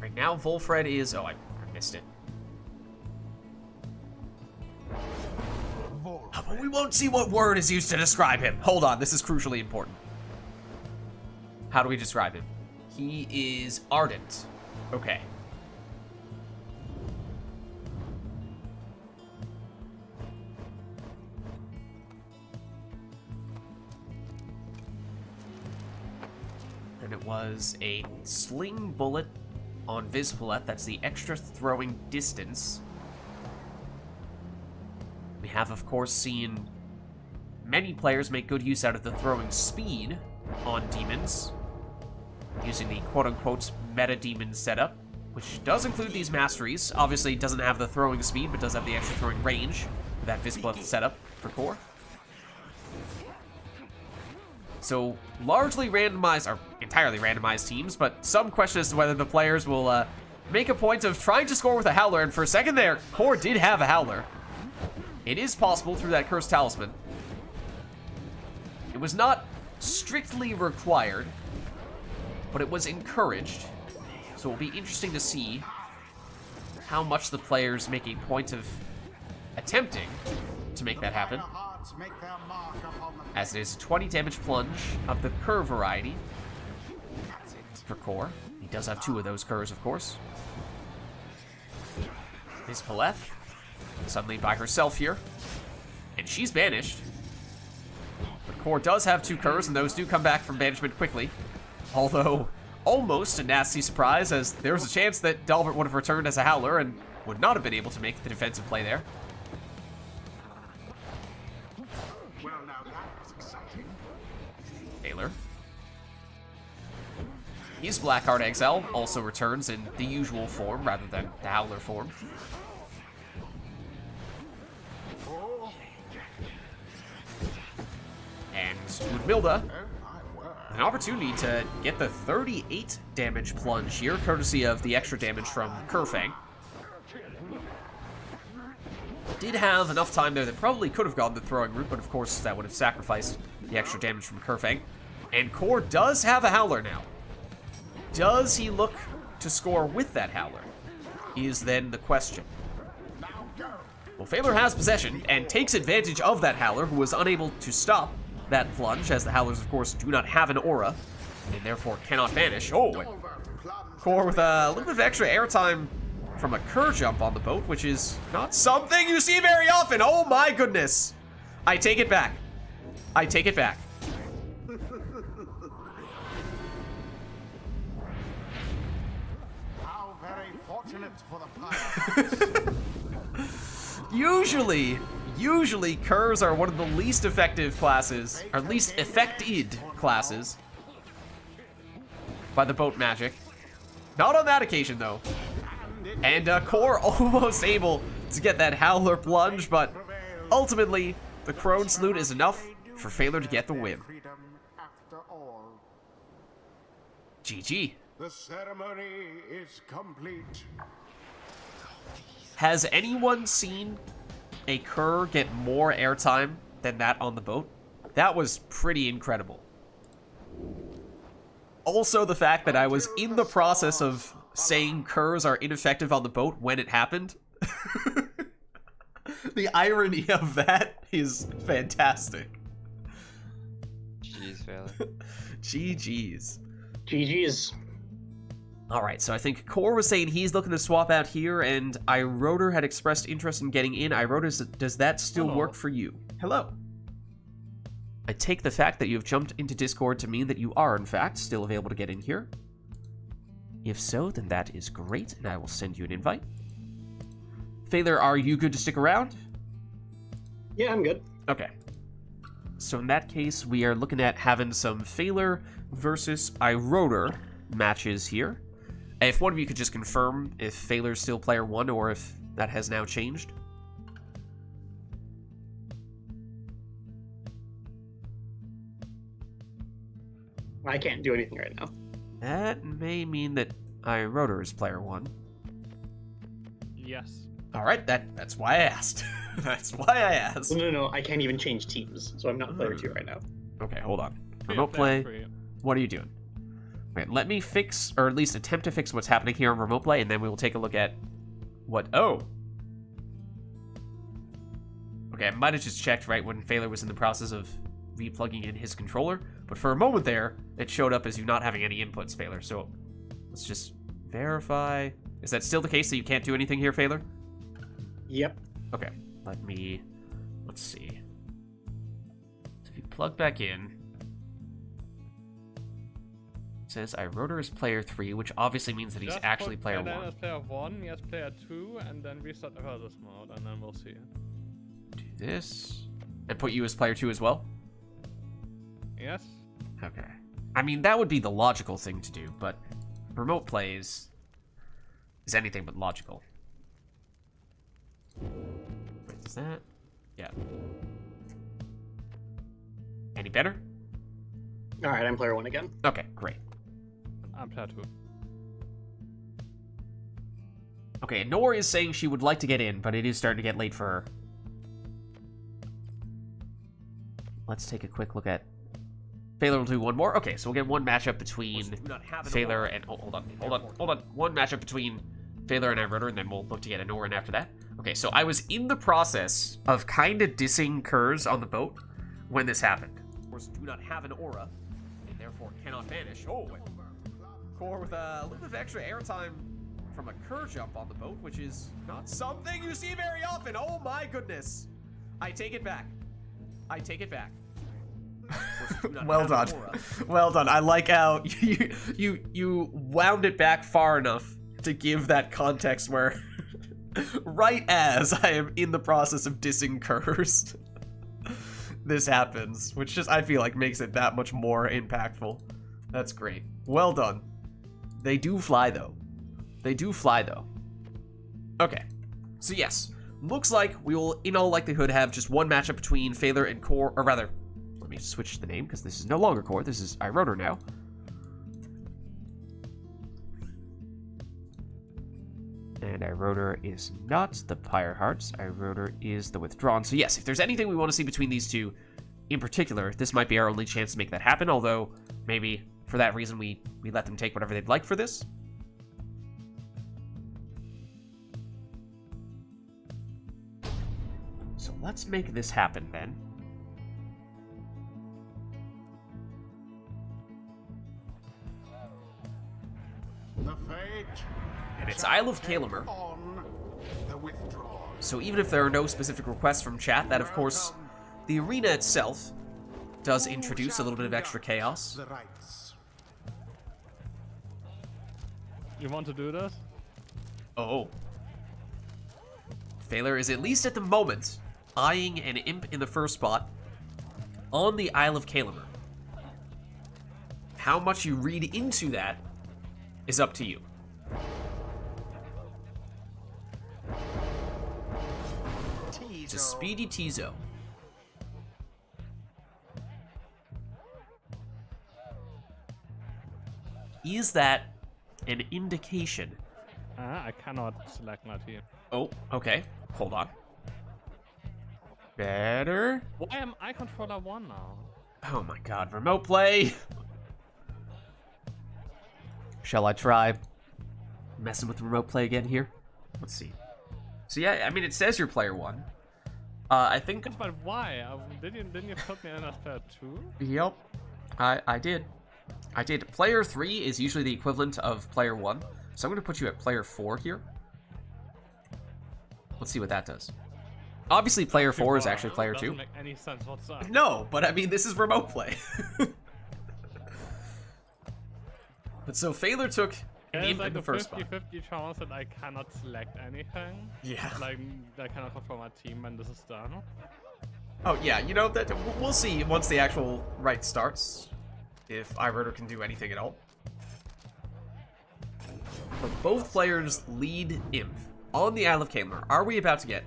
Right now, Volfred is... Oh, I missed it. But we won't see what word is used to describe him. Hold on, this is crucially important. How do we describe him? He is ardent. Okay. And it was a sling bullet on Vizpalette. That's the extra throwing distance. We have, of course, seen many players make good use out of the throwing speed on demons, using the quote-unquote meta-demon setup, which does include these masteries. Obviously, it doesn't have the throwing speed, but does have the extra throwing range with that Vispleth setup for core. So, largely randomized, or entirely randomized teams, but some question as to whether the players will make a point of trying to score with a Howler, and for a second there, core did have a Howler. It is possible through that Cursed Talisman. It was not strictly required, but it was encouraged. So it'll be interesting to see how much the players make a point of attempting to make that happen. As it is 20 damage plunge of the Cur variety for core. He does have 2 of those Curs, of course. Miss Paleth, suddenly by herself here. And she's banished. But core does have 2 Curs, and those do come back from banishment quickly. Although, almost a nasty surprise, as there was a chance that Delbert would have returned as a Howler and would not have been able to make the defensive play there. Well, now that was exciting. Taylor. His Blackheart Exile also returns in the usual form rather than the Howler form. And Ludmilda, an opportunity to get the 38 damage plunge here, courtesy of the extra damage from Kerfang. Did have enough time there that probably could have gone the throwing route, but of course that would have sacrificed the extra damage from Kerfang. And core does have a Howler now. Does he look to score with that Howler? Is then the question. Well, Phalar has possession and takes advantage of that Howler, who was unable to stop that plunge, as the Howlers, of course, do not have an aura, and therefore cannot vanish. Oh, and core with a little bit of extra airtime from a Cur jump on the boat, which is not something you see very often. Oh my goodness. I take it back. I take it back. How very fortunate for the Pyre. Usually, Curs are one of the least effective classes, or least affected classes by the boat magic. Not on that occasion, though. And core almost able to get that Howler plunge, but ultimately, the Crone Salute is enough for Phalar to get the win. GG. The ceremony is complete. Has anyone seen a Cur get more airtime than that on the boat? That was pretty incredible. Also, the fact that I was in the process of saying Curs are ineffective on the boat when it happened. The irony of that is fantastic. Jeez, Phalar. GG's. GG's. Alright, so I think Core was saying he's looking to swap out here, and iRotor had expressed interest in getting in. iRotor, does that still work for you? Hello. I take the fact that you have jumped into Discord to mean that you are, in fact, still available to get in here. If so, then that is great, and I will send you an invite. Phalar, are you good to stick around? Yeah, I'm good. Okay. So in that case, we are looking at having some Phalar versus iRotor matches here. If one of you could just confirm if Phalar's still player 1 or if that has now changed. I can't do anything right now. That may mean that iRotor is player 1. Yes. Alright, that's why I asked. That's why I asked. No, I can't even change teams, so I'm not player 2 right now. Okay, hold on. Remote play. What are you doing? Okay, let me fix, or at least attempt to fix what's happening here on remote play, and then we will take a look at what... Oh! Okay, I might have just checked right when Phalar was in the process of replugging in his controller, but for a moment there, it showed up as you not having any inputs, Phalar, so let's just verify. Is that still the case that you can't do anything here, Phalar? Yep. Okay, let's see. So if you plug back in, it says iRotor is player 3, which obviously means that he's Just actually put player Ferdinand 1. as player 1, me as player 2, and then restart the versus mode, and then we'll see. Do this. And put you as player 2 as well? Yes. Okay. I mean, that would be the logical thing to do, but remote play is anything but logical. Wait, is that? Yeah. Any better? All right, I'm player 1 again. Okay, great. I'm player 2. Okay, Nora is saying she would like to get in, but it is starting to get late for her. Let's take a quick look at... Phaler will do one more. Okay, so we'll get one matchup between Phaler and... Oh, hold on. One matchup between Phaler and Iroder, and then we'll look to get a Norin after that. Okay, so I was in the process of kind of dissing Kurz on the boat when this happened. Of course, do not have an aura, and therefore cannot vanish. Oh, Core with a little bit of extra airtime from a Kerr jump on the boat, which is not something you see very often. Oh my goodness. I take it back. I take it back. Well done. Well done. I like how you wound it back far enough to give that context where right as I am in the process of dissing Kurz, this happens, which just I feel like makes it that much more impactful. That's great. Well done. They do fly though. They do fly though. Okay. So yes, looks like we will in all likelihood have just one matchup between Phaler and Core, or rather, let me switch the name because this is no longer Core, this is Iroder now. And Iroder is not the Pyre Hearts, Iroder is the Withdrawn. So yes, if there's anything we want to see between these two in particular, this might be our only chance to make that happen, although maybe for that reason we let them take whatever they'd like for this. So let's make this happen then. The fate And it's Isle of Kalamer. on the withdrawal. So even if there are no specific requests from chat, that of course, the arena itself does introduce a little bit of extra chaos. The rites. You want to do this? Oh. Phaler is at least at the moment eyeing an imp in the first spot on the Isle of Kalamer. How much you read into that is up to you. It's a speedy Tizo. Is that an indication? I cannot select my team. Oh, okay. Hold on. Better? Why am I controller 1 now? Oh my god, remote play! Shall I try messing with remote play again here? Let's see. So yeah, I mean, it says you're player 1. I think... But why? Didn't you put me in as player 2? Yep. I did. I did. Player 3 is usually the equivalent of player 1. So I'm going to put you at player 4 here. Let's see what that does. Obviously, player 4 is actually player 2. Doesn't make any sense whatsoever. No, but I mean, this is remote play. But so Phaler took an There's imp like in the a first spot. 50-50 chance that I cannot select anything. Yeah. Like, I cannot control my team when this is done. Oh yeah, you know that we'll see once the actual rite starts if Iroder can do anything at all. But both players lead imp on the Isle of Kalamer. Are we about to get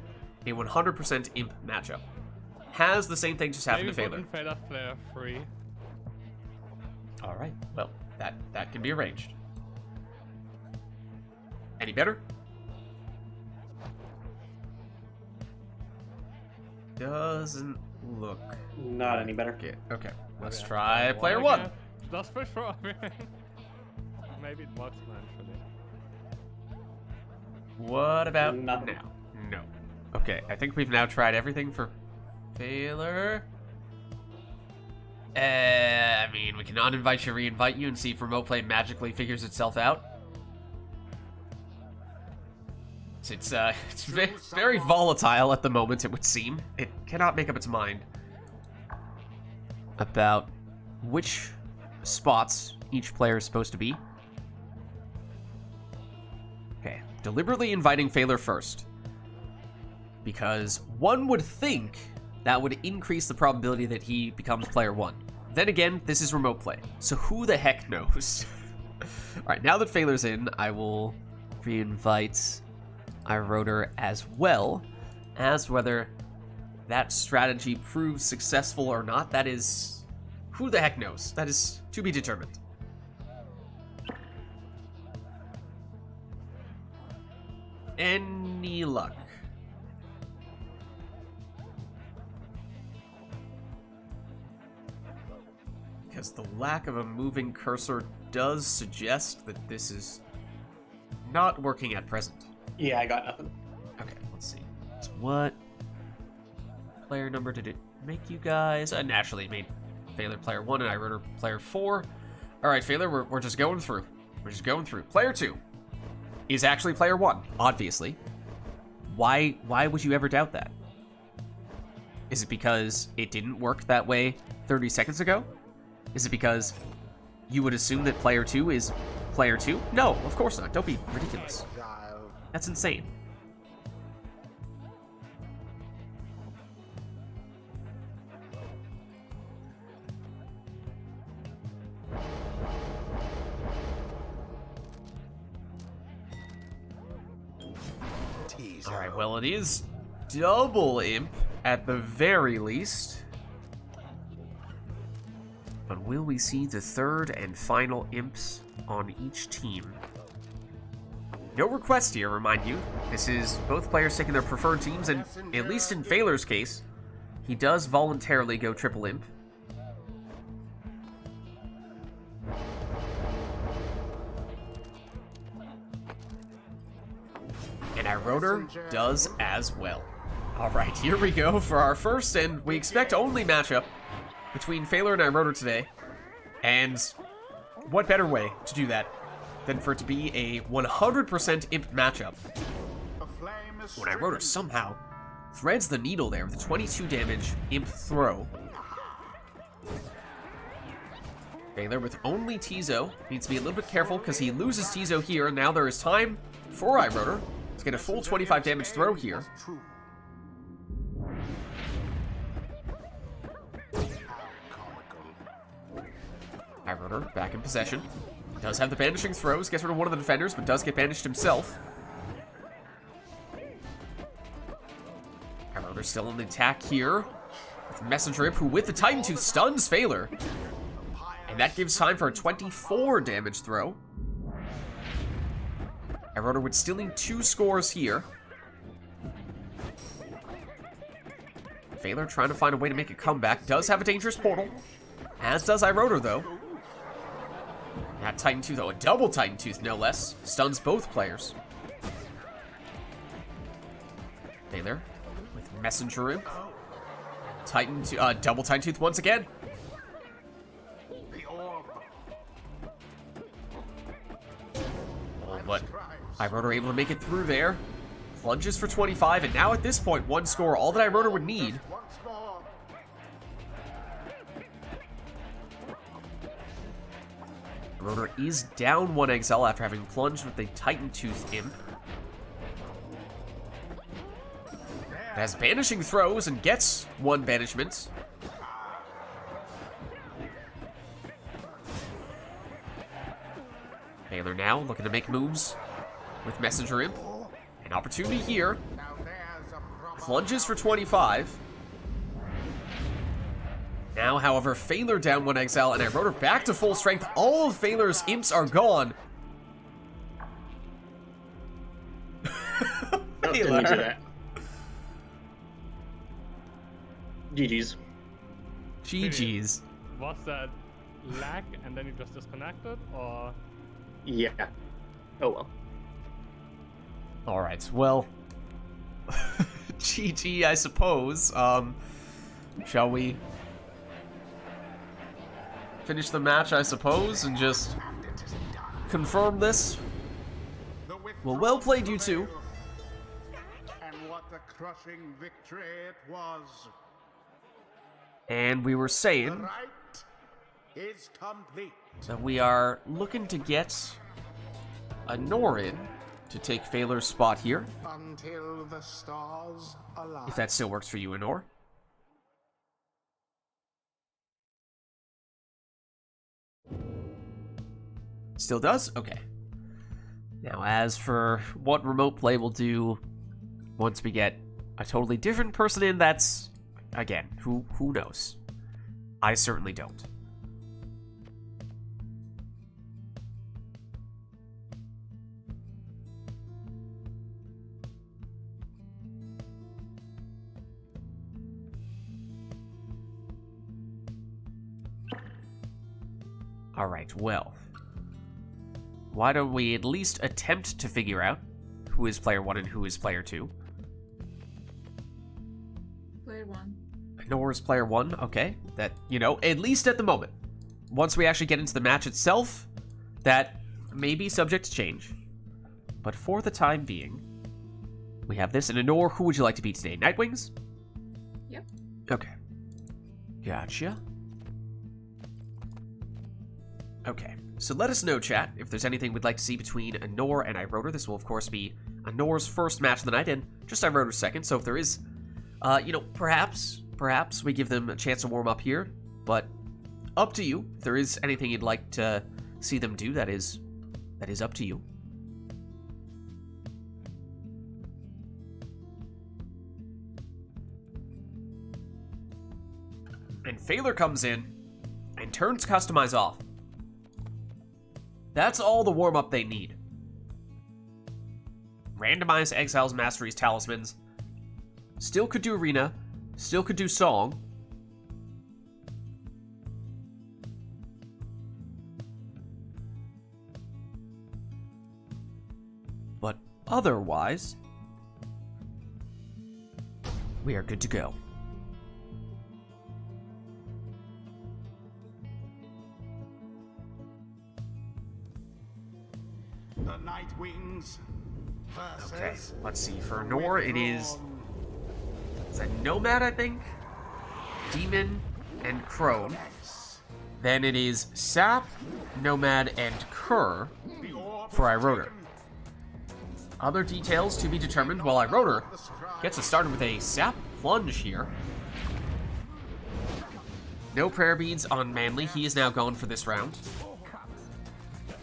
a 100% imp matchup? Has the same thing just happened to Phaler? Maybe Phaler player 3. All right. Well, that can be arranged. Any better? Doesn't look. Not any better. Okay. Let's try player 1. Just for sure. Maybe it works eventually. What about Nothing. now? No. Okay, I think we've now tried everything for Phaler. I mean, we can uninvite you, reinvite you, and see if remote play magically figures itself out. It's very volatile at the moment, it would seem. It cannot make up its mind about which spots each player is supposed to be. Okay, deliberately inviting Phaler first. Because one would think that would increase the probability that he becomes player 1. Then again, this is remote play, so who the heck knows? Alright, now that Phaler's in, I will re-invite iRotor as well, as whether that strategy proves successful or not, that is... who the heck knows? That is to be determined. Any luck? Because the lack of a moving cursor does suggest that this is not working at present. Yeah, I got nothing. Okay, let's see. So what player number did it make you guys? Naturally, it made Phaler player 1 and iRotor player 4. Alright, Phaler, we're just going through. We're just going through. Player 2 is actually player 1, obviously. Why would you ever doubt that? Is it because it didn't work that way 30 seconds ago? Is it because you would assume that player 2 is player 2? No, of course not. Don't be ridiculous. That's insane. Alright, well, it is double imp at the very least. But will we see the third and final imps on each team? No request here, remind you. This is both players taking their preferred teams, and at least in Phaler's case, he does voluntarily go triple imp. And iRotor does as well. Alright, here we go for our first and we expect only matchup between Phaler and iRotor today. And what better way to do that than for it to be a 100% imp matchup when iRotor somehow threads the needle there with a 22 damage imp throw. Phaler with only Tizo needs to be a little bit careful because he loses Tizo here, and now there is time for iRotor to get a full 25 damage throw here. iRotor back in possession. Does have the banishing throws, gets rid of one of the defenders, but does get banished himself. iRotor still on the attack here. With Messenger Imp, who with the Titan Tooth stuns Phaler. And that gives time for a 24 damage throw. iRotor would still need 2 scores here. Phaler trying to find a way to make a comeback. Does have a dangerous portal. As does iRotor, though. That Titan Tooth, though, a double Titan Tooth, no less. Stuns both players. Phaler with Messenger Imp. Double Titan Tooth once again. Oh, but iRotor able to make it through there. Plunges for 25, and now at this point, 1 score, all that iRotor would need. iRotor is down 1 exile after having plunged with a Titan Tooth Imp. It has banishing throws and gets 1 banishment. Phaler now looking to make moves with Messenger Imp. An opportunity here. Plunges for 25. Now, however, Phaler down 1 exile, and iRotor back to full strength. All of Phaler's imps are gone. Didn't need to do that. GG's. GG's. Was that lag and then you just disconnected, or? Yeah. Oh well. Alright, well. GG, I suppose. Shall we finish the match, I suppose, and just confirm this? Well played, you two. And what a crushing victory it was. And we were The saying rite is complete. that we are looking to get a Norin to take Phaler's spot here, Until the stars align. if that still works for you, Anor. Still does? Okay. Now, as for what remote play will do once we get a totally different person in, that's, again, who knows? I certainly don't. Alright, well. Why don't we at least attempt to figure out who is player 1 and who is player 2? Player 1. Nora's player 1, okay. That, you know, at least at the moment. Once we actually get into the match itself, that may be subject to change. But for the time being, we have this. And Nora, who would you like to be today? Nightwings? Yep. Okay. Gotcha. Okay, so let us know, chat, if there's anything we'd like to see between Anor and iRotor. This will, of course, be Anor's first match of the night, and just iRotor's second, so if there is, you know, perhaps we give them a chance to warm up here, but up to you. If there is anything you'd like to see them do, that is up to you. And Phaler comes in and turns Customize off. That's all the warm-up they need. Randomize Exiles, Masteries, Talismans. Still could do Arena. Still could do Song. But otherwise, we are good to go. The Nightwings versus Okay, let's see. For Nor, it is a Nomad, I think? Demon and Crone. Then it is Sap, Nomad, and Cur for iRotor. Other details to be determined, while iRotor gets us started with a Sap Plunge here. No prayer beads on Manly. He is now gone for this round.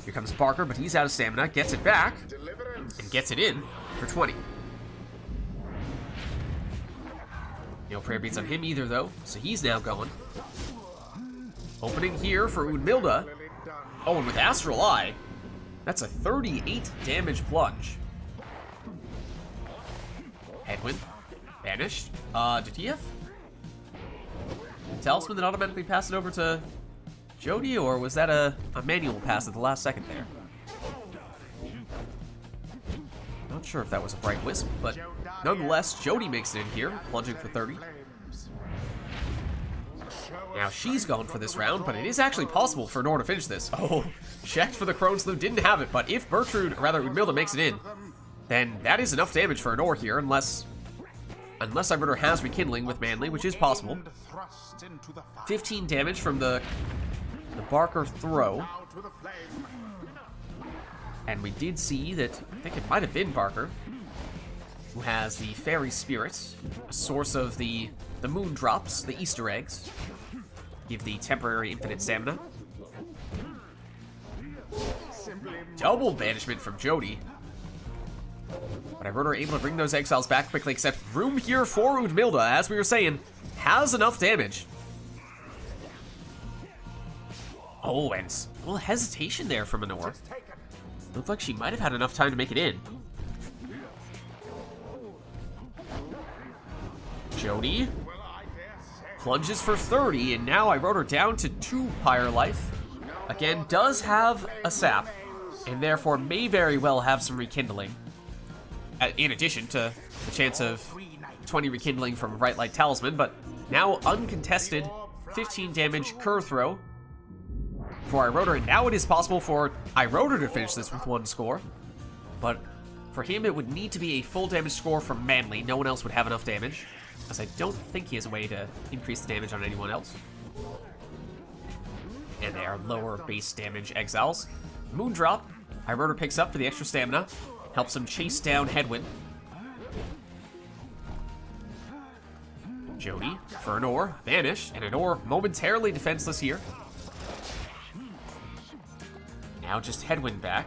Here comes Barker, but he's out of stamina. Gets it back and gets it in for 20. No prayer beads on him either, though, so he's now going. Opening here for Udmilda. Oh, and with Astral Eye, that's a 38 damage plunge. Headwind. Banished. Did he have Talisman that automatically passed it over to Jody, or was that a manual pass at the last second there? Not sure if that was a Bright Wisp, but nonetheless, Jody makes it in here, plunging for 30. Now she's gone for this round, but it is actually possible for Nor to finish this. Oh, checked for the Crones, though didn't have it, but if Udmilda makes it in, then that is enough damage for Nor here, unless iRotor has Rekindling with Manly, which is possible. 15 damage from the Barker throw. And we did see that, I think it might have been Barker, who has the Fairy Spirits, a source of the Moon Drops, the Easter eggs. Give the temporary infinite stamina. Double banishment from Jody. But iRotor able to bring those exiles back quickly, except room here for Udmilda, as we were saying, has enough damage. Oh, and a little hesitation there from Anor. Looked like she might have had enough time to make it in. Jody plunges for 30, and now iRotor down to 2 Pyre life. Again, does have a sap, and therefore may very well have some rekindling. In addition to the chance of 20 rekindling from Bright Light Talisman, but now uncontested 15 damage Cur throw for iRotor, and now it is possible for iRotor to finish this with 1 score. But for him, it would need to be a full damage score from Manly. No one else would have enough damage, as I don't think he has a way to increase the damage on anyone else. And they are lower base damage exiles. Moondrop, iRotor picks up for the extra stamina. Helps him chase down Headwind. Jody for Anor, banished, and Anor momentarily defenseless here. Now just Headwind back.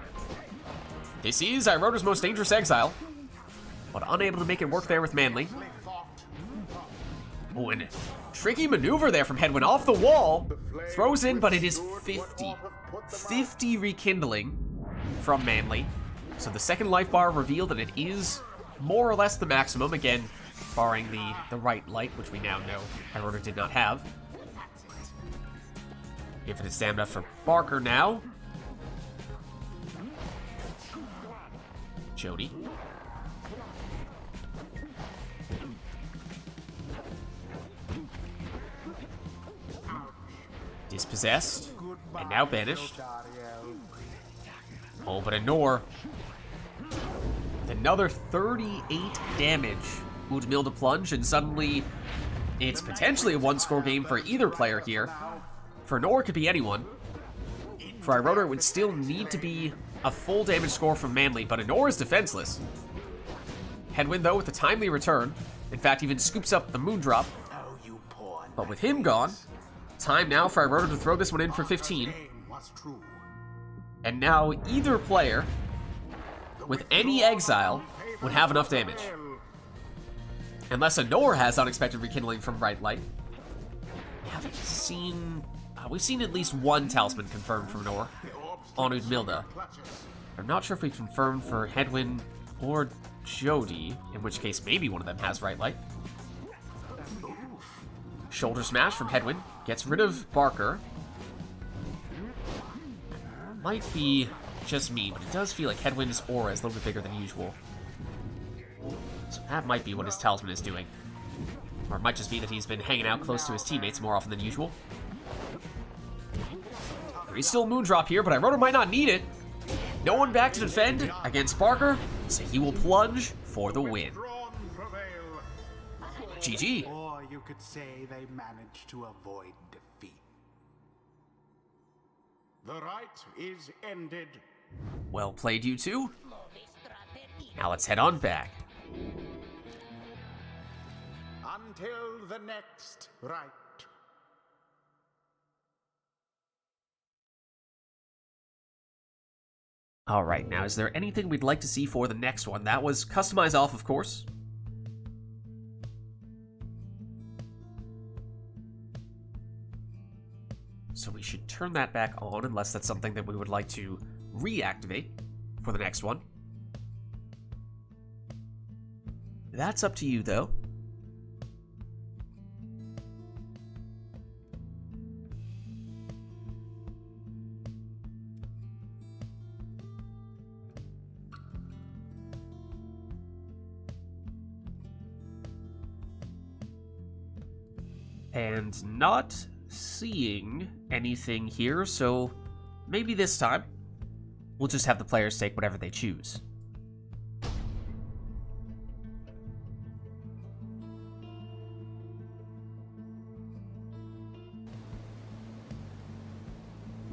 This is Irota's most dangerous exile, but unable to make it work there with Manly. Oh, and a tricky maneuver there from Headwind off the wall. Throws in, but it is 50. 50 rekindling from Manly. So the second life bar revealed, and it is more or less the maximum, again, barring the right light, which we now know Irota did not have. Infinite stamina for Barker now. Jody. Dispossessed, and now banished. Oh, but Anor, with another 38 damage. Udmilda plunge, and suddenly it's potentially a one-score game for either player here. For Anor, it could be anyone. For Irota, it would still need to be a full damage score from Manly, but Anor is defenseless. Headwind, though, with a timely return. In fact, even scoops up the Moondrop. But with him gone, time now for Irota to throw this one in for 15. And now either player with any exile would have enough damage. Unless Anor has unexpected rekindling from Bright Light. We haven't seen... we've seen at least one talisman confirmed from Anor on Udmilda. I'm not sure if we've confirmed for Headwind or Jody, in which case maybe one of them has Bright Light. Shoulder smash from Headwind. Gets rid of Barker. Might be just me, but it does feel like Headwind's aura is a little bit bigger than usual. So that might be what his talisman is doing. Or it might just be that he's been hanging out close to his teammates more often than usual. There is still a Moondrop here, but Irota might not need it. No one back to defend against Barker, so he will plunge for the win. GG. Or you could say they managed to avoid defeat. The rite is ended. Well played, you two. Now let's head on back. Until the next rite. Alright, now is there anything we'd like to see for the next one? That was customize off, of course. So we should turn that back on, unless that's something that we would like to reactivate for the next one. That's up to you, though. And not seeing anything here, so maybe this time we'll just have the players take whatever they choose.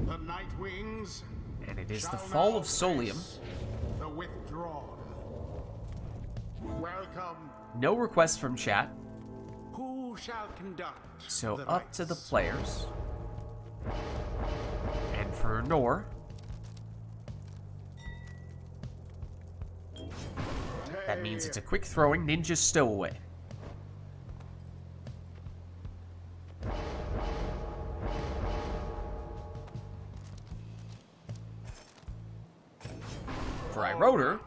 The Night Wings. And it is the shall fall now of Solium. face The withdrawn. Welcome. No requests from chat, Who shall conduct so the up to the rites? players. And for Nor, that means it's a quick throwing ninja stowaway. For Iroder,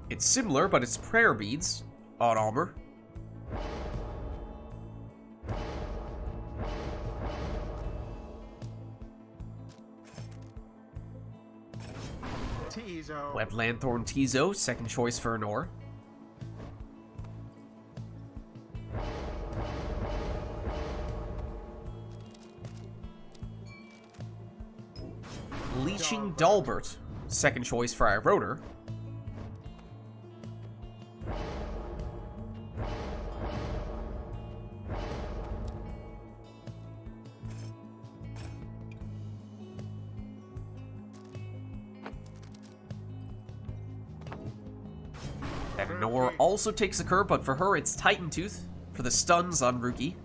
it's similar, but it's prayer beads on armor. Tizo. Web Lanthorn Tizo, second choice for Nor. Leeching Dalbert, second choice for Iroder. And Nor also takes a curve, but for her it's Titan Tooth for the stuns on Ruki.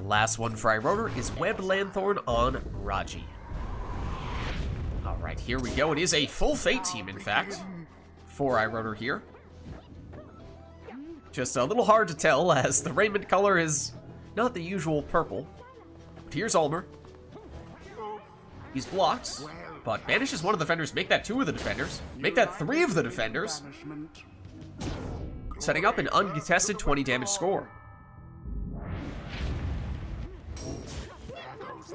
last one for iRotor is Web Lanthorn on Raji. Alright, here we go. It is a full Fate team, in fact, for iRotor here. Just a little hard to tell, as the raiment color is not the usual purple. But here's Ulmer. He's blocked, but banishes one of the defenders. Make that 2 of the defenders. Make that 3 of the defenders. Setting up an uncontested 20 damage score.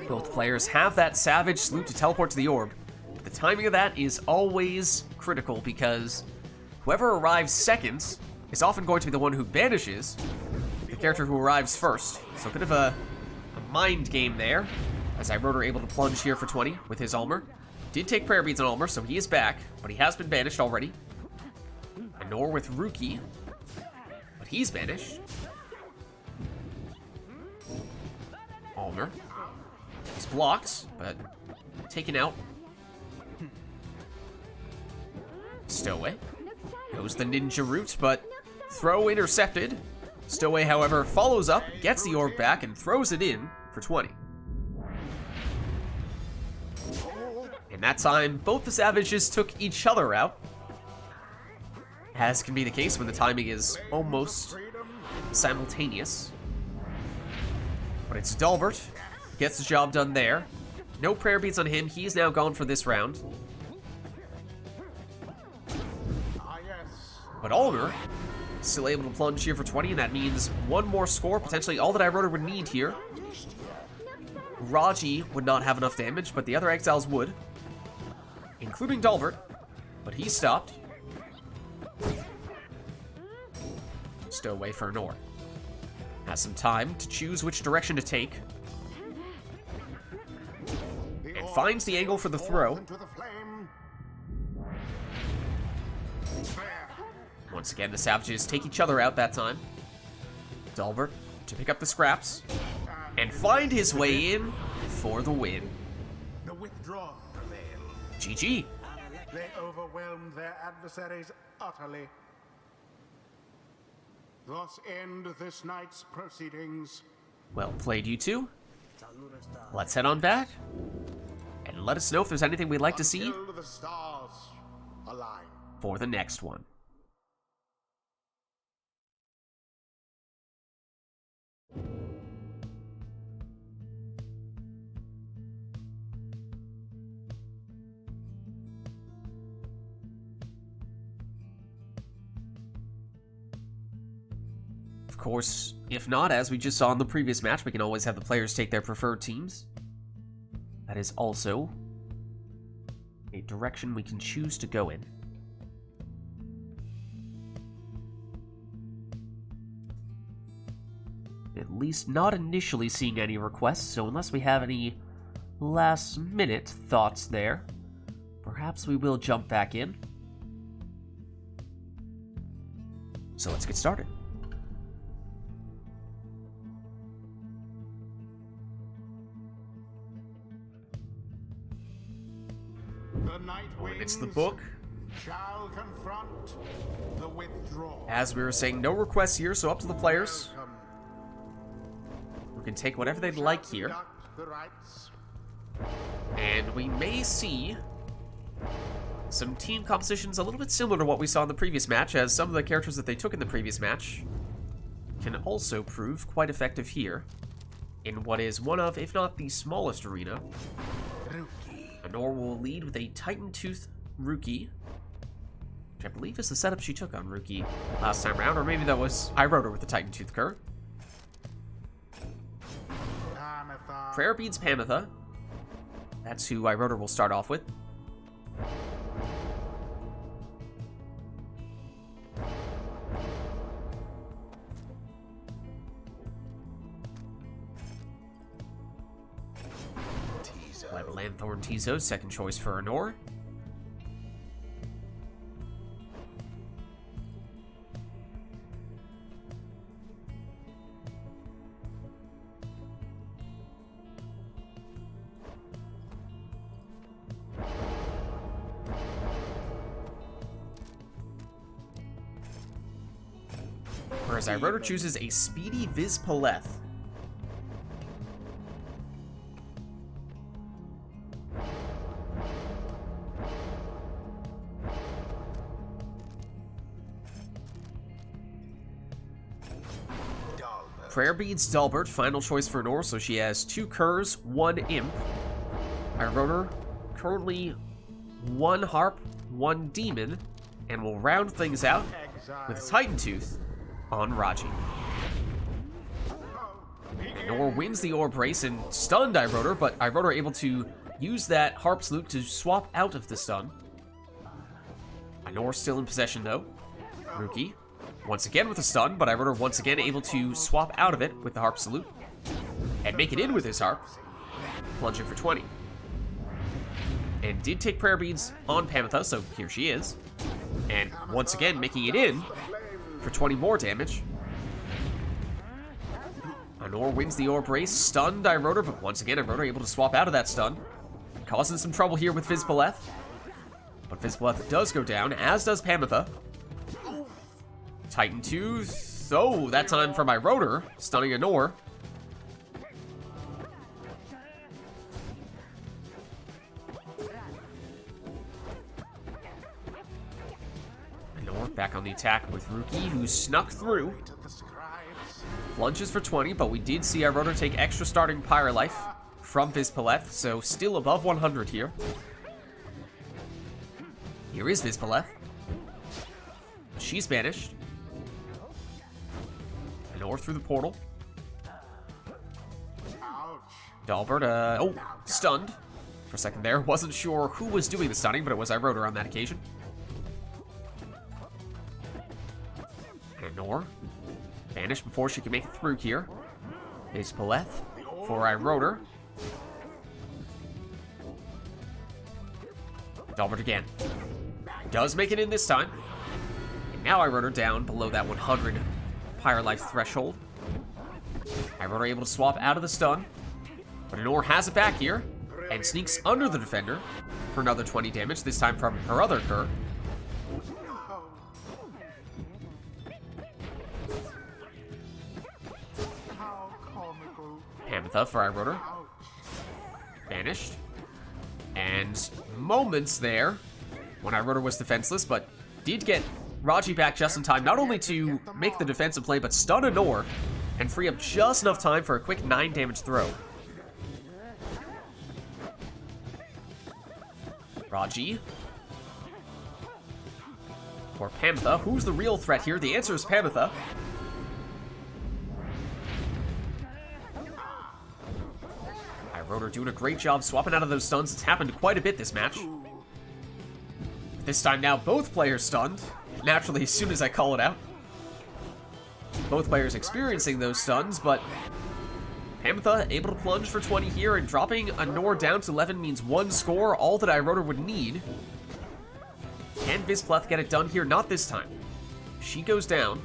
Both players have that Savage Salute to teleport to the orb. But the timing of that is always critical, because whoever arrives second is often going to be the one who banishes the character who arrives first. So a bit of a mind game there, as iRotor able to plunge here for 20 with his Ulmer. Did take Prayer Beads on Ulmer, so he is back, but he has been banished already. And nor with Rookie, but he's banished. Ulmer. He's blocked, but taken out. Stowaway. Goes the ninja route, but throw intercepted. Stowaway, however, follows up, gets the orb back, and throws it in for 20. In that time, both the Savages took each other out, as can be the case when the timing is almost simultaneous. But it's Dalbert. Gets the job done there. No Prayer Beads on him. He's now gone for this round. But Ulmer still able to plunge here for 20, and that means one more score, potentially all that iRotor would need here. Raji would not have enough damage, but the other exiles would, including Dalbert, but he stopped. Stowaway for Nor. Has some time to choose which direction to take. And finds the angle for the throw. Once again, the Savages take each other out that time. Dalbert to pick up the scraps and find his way in for the win. The withdrawn prevail. GG. They overwhelmed their adversaries utterly. Thus end this night's proceedings. Well played, you two. Let's head on back and let us know if there's anything we'd like to see Until the stars align. for the next one. Of course, if not, as we just saw in the previous match, we can always have the players take their preferred teams. That is also a direction we can choose to go in. At least not initially seeing any requests, so unless we have any last-minute thoughts there, perhaps we will jump back in. So let's get started. The night When it's the wings book, shall confront the withdrawn. as we were saying, no requests here, so up to the players. Welcome. We can take whatever they'd like here. Conduct the rites. And we may see some team compositions a little bit similar to what we saw in the previous match, as some of the characters that they took in the previous match can also prove quite effective here in what is one of, if not the smallest arena. Anor will lead with a Titan Tooth Rookie, which I believe is the setup she took on Rookie last time around, or maybe that was iRotor with the Titan Tooth Cur. Amethyst. Prayer Beads Pamitha. That's who iRotor will start off with. Web Lanthorn Tizo, second choice for Anor. Whereas iRotor chooses a speedy Viz Paleth. Prayer Beads Delbert, final choice for Nor, so she has 2 Curs, 1 Imp. I wrote her currently 1 Harp, 1 Demon, and we'll round things out with Titan Tooth on Raji. And Nor wins the Orb Race and stunned I wrote her, but I wrote her able to use that Harp's Loop to swap out of the stun. Nor still in possession though. Rookie, once again with a stun, but I wrote her once again able to swap out of it with the Harp Salute and make it in with his Harp, plunging for 20. And did take Prayer Beads on Pamitha, so here she is. And once again making it in for 20 more damage. Nor wins the Orb Race, stunned I wrote her, but once again I wrote her able to swap out of that stun. Causing some trouble here with Fizbaleth. But Fizbaleth does go down, as does Pamitha. Titan Tooth. Oh, that time for my rotor, stunning Nor. Nor back on the attack with Rookie, who snuck through. Plunges for 20, but we did see our rotor take extra starting Pyre life from Fizbaleth, so still above 100 here. Here is Fizbaleth. She's banished. Nor through the portal. Dalbert, oh, stunned for a second there. Wasn't sure who was doing the stunning, but it was I wrote her on that occasion. And Nor banished before she could make it through here. Fizbaleth for I wrote her. Dalbert again. Does make it in this time. And now I wrote her down below that 100 Pyre life threshold. I wrote her able to swap out of the stun. But Nor has it back here. And sneaks under the defender for another 20 damage, this time from her other Cur. Pamitha for I wrote her. Banished. And moments there when I wrote her was defenseless, but did get Raji back just in time, not only to make the defensive play, but stun a Nor and free up just enough time for a quick 9 damage throw. Raji. For Pamitha. Who's the real threat here? The answer is Pamitha. I wrote her doing a great job swapping out of those stuns. It's happened quite a bit this match. This time now, both players stunned. Naturally, as soon as I call it out. Both players experiencing those stuns, but Pamitha able to plunge for 20 here, and dropping a Nor down to 11 means 1 score, all that I wrote her would need. Can Fizbaleth get it done here? Not this time. She goes down.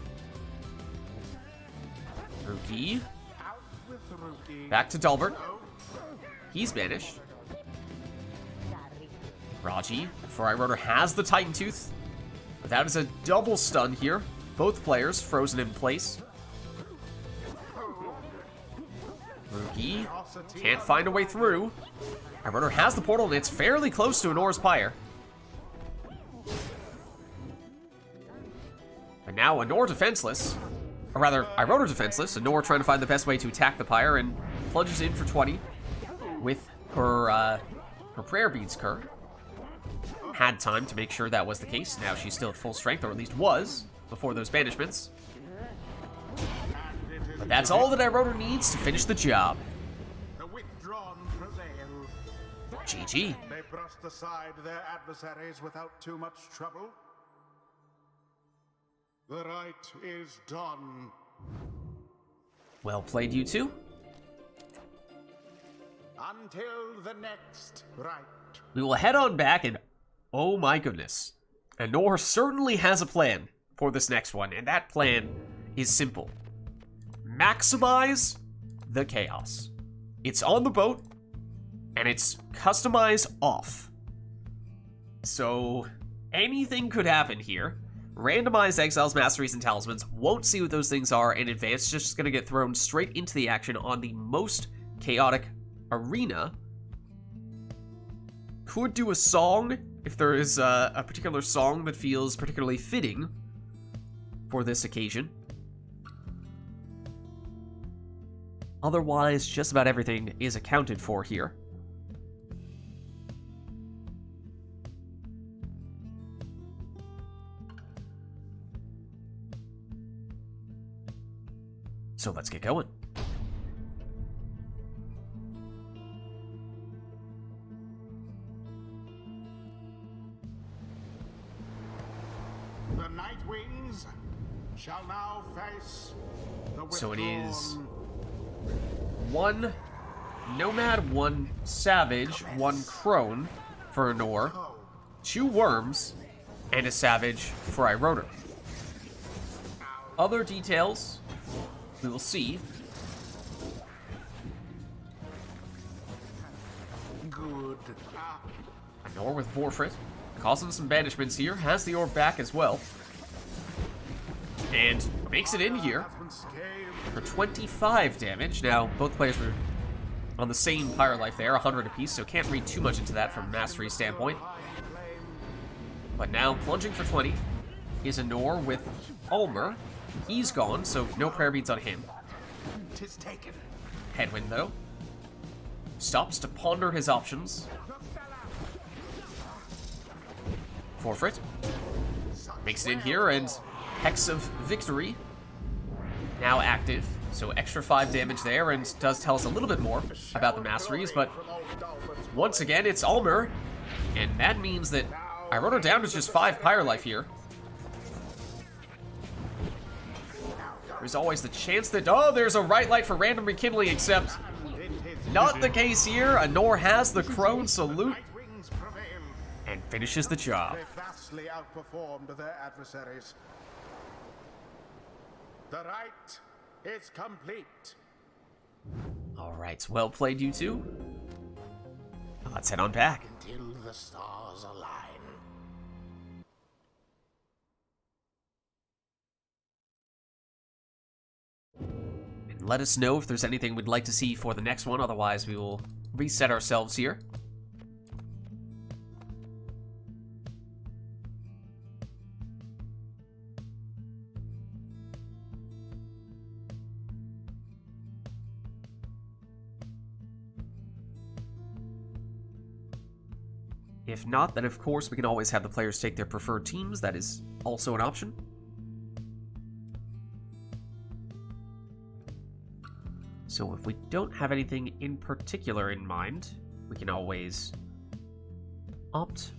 Rookie. Back to Dalbert. He's banished. Raji, for I wrote her, has the Titan Tooth. But that is a double stun here. Both players frozen in place. Rookie can't find a way through. I wrote her has the portal, and it's fairly close to Nor's Pyre. But now Nor defenseless. Or rather, I wrote her defenseless. Nor trying to find the best way to attack the Pyre and plunges in for 20 with her Prayer Beads Cur. Had time to make sure that was the case. Now she's still at full strength, or at least was, before those banishments. But that's all that I wrote her needs to finish the job. The withdrawn prevail. GG. They brushed aside their adversaries without too much trouble. The rite is done. Well played, you two. Until the next rite. We will head on back, and oh my goodness. Nor certainly has a plan for this next one, and that plan is simple. Maximize the chaos. It's on the boat, and it's customize off. So anything could happen here. Randomized exiles, masteries, and talismans. Won't see what those things are in advance, just gonna get thrown straight into the action on the most chaotic arena. Could do a song if there is a particular song that feels particularly fitting for this occasion. Otherwise, just about everything is accounted for here. So let's get going. The Night Wings shall now face the So it is withdrawn. 1 Nomad, 1 Savage, 1 Crone for Anor, 2 Worms, and a Savage for Iroder. Other details we will see. Good. Anor with Vorfrit, causing some banishments here, has the orb back as well. And makes it in here Has been scaled. for 25 damage. Now, both players were on the same Pyre life there, 100 apiece, so can't read too much into that from a mastery standpoint. But now, plunging for 20 is Anor with Ulmer. He's gone, so no prayer beads on him. 'Tis taken. Headwind, though, stops to ponder his options. Forfeit. Makes it in here, and Hex of Victory now active. So extra 5 damage there, and does tell us a little bit more about the masteries, but once again, it's Ulmer, and that means that I wrote her down to just 5 Pyre life here. There's always the chance that, oh, there's a right light for random rekindling, except not the case here. Anor has the Crone salute Night Wings prevail. and finishes the job. They vastly outperformed their adversaries. The rite is complete. All right, well played, you two. Let's head on back. Till the stars align. And let us know if there's anything we'd like to see for the next one. Otherwise, we will reset ourselves here. If not, then of course we can always have the players take their preferred teams. That is also an option. So if we don't have anything in particular in mind, we can always opt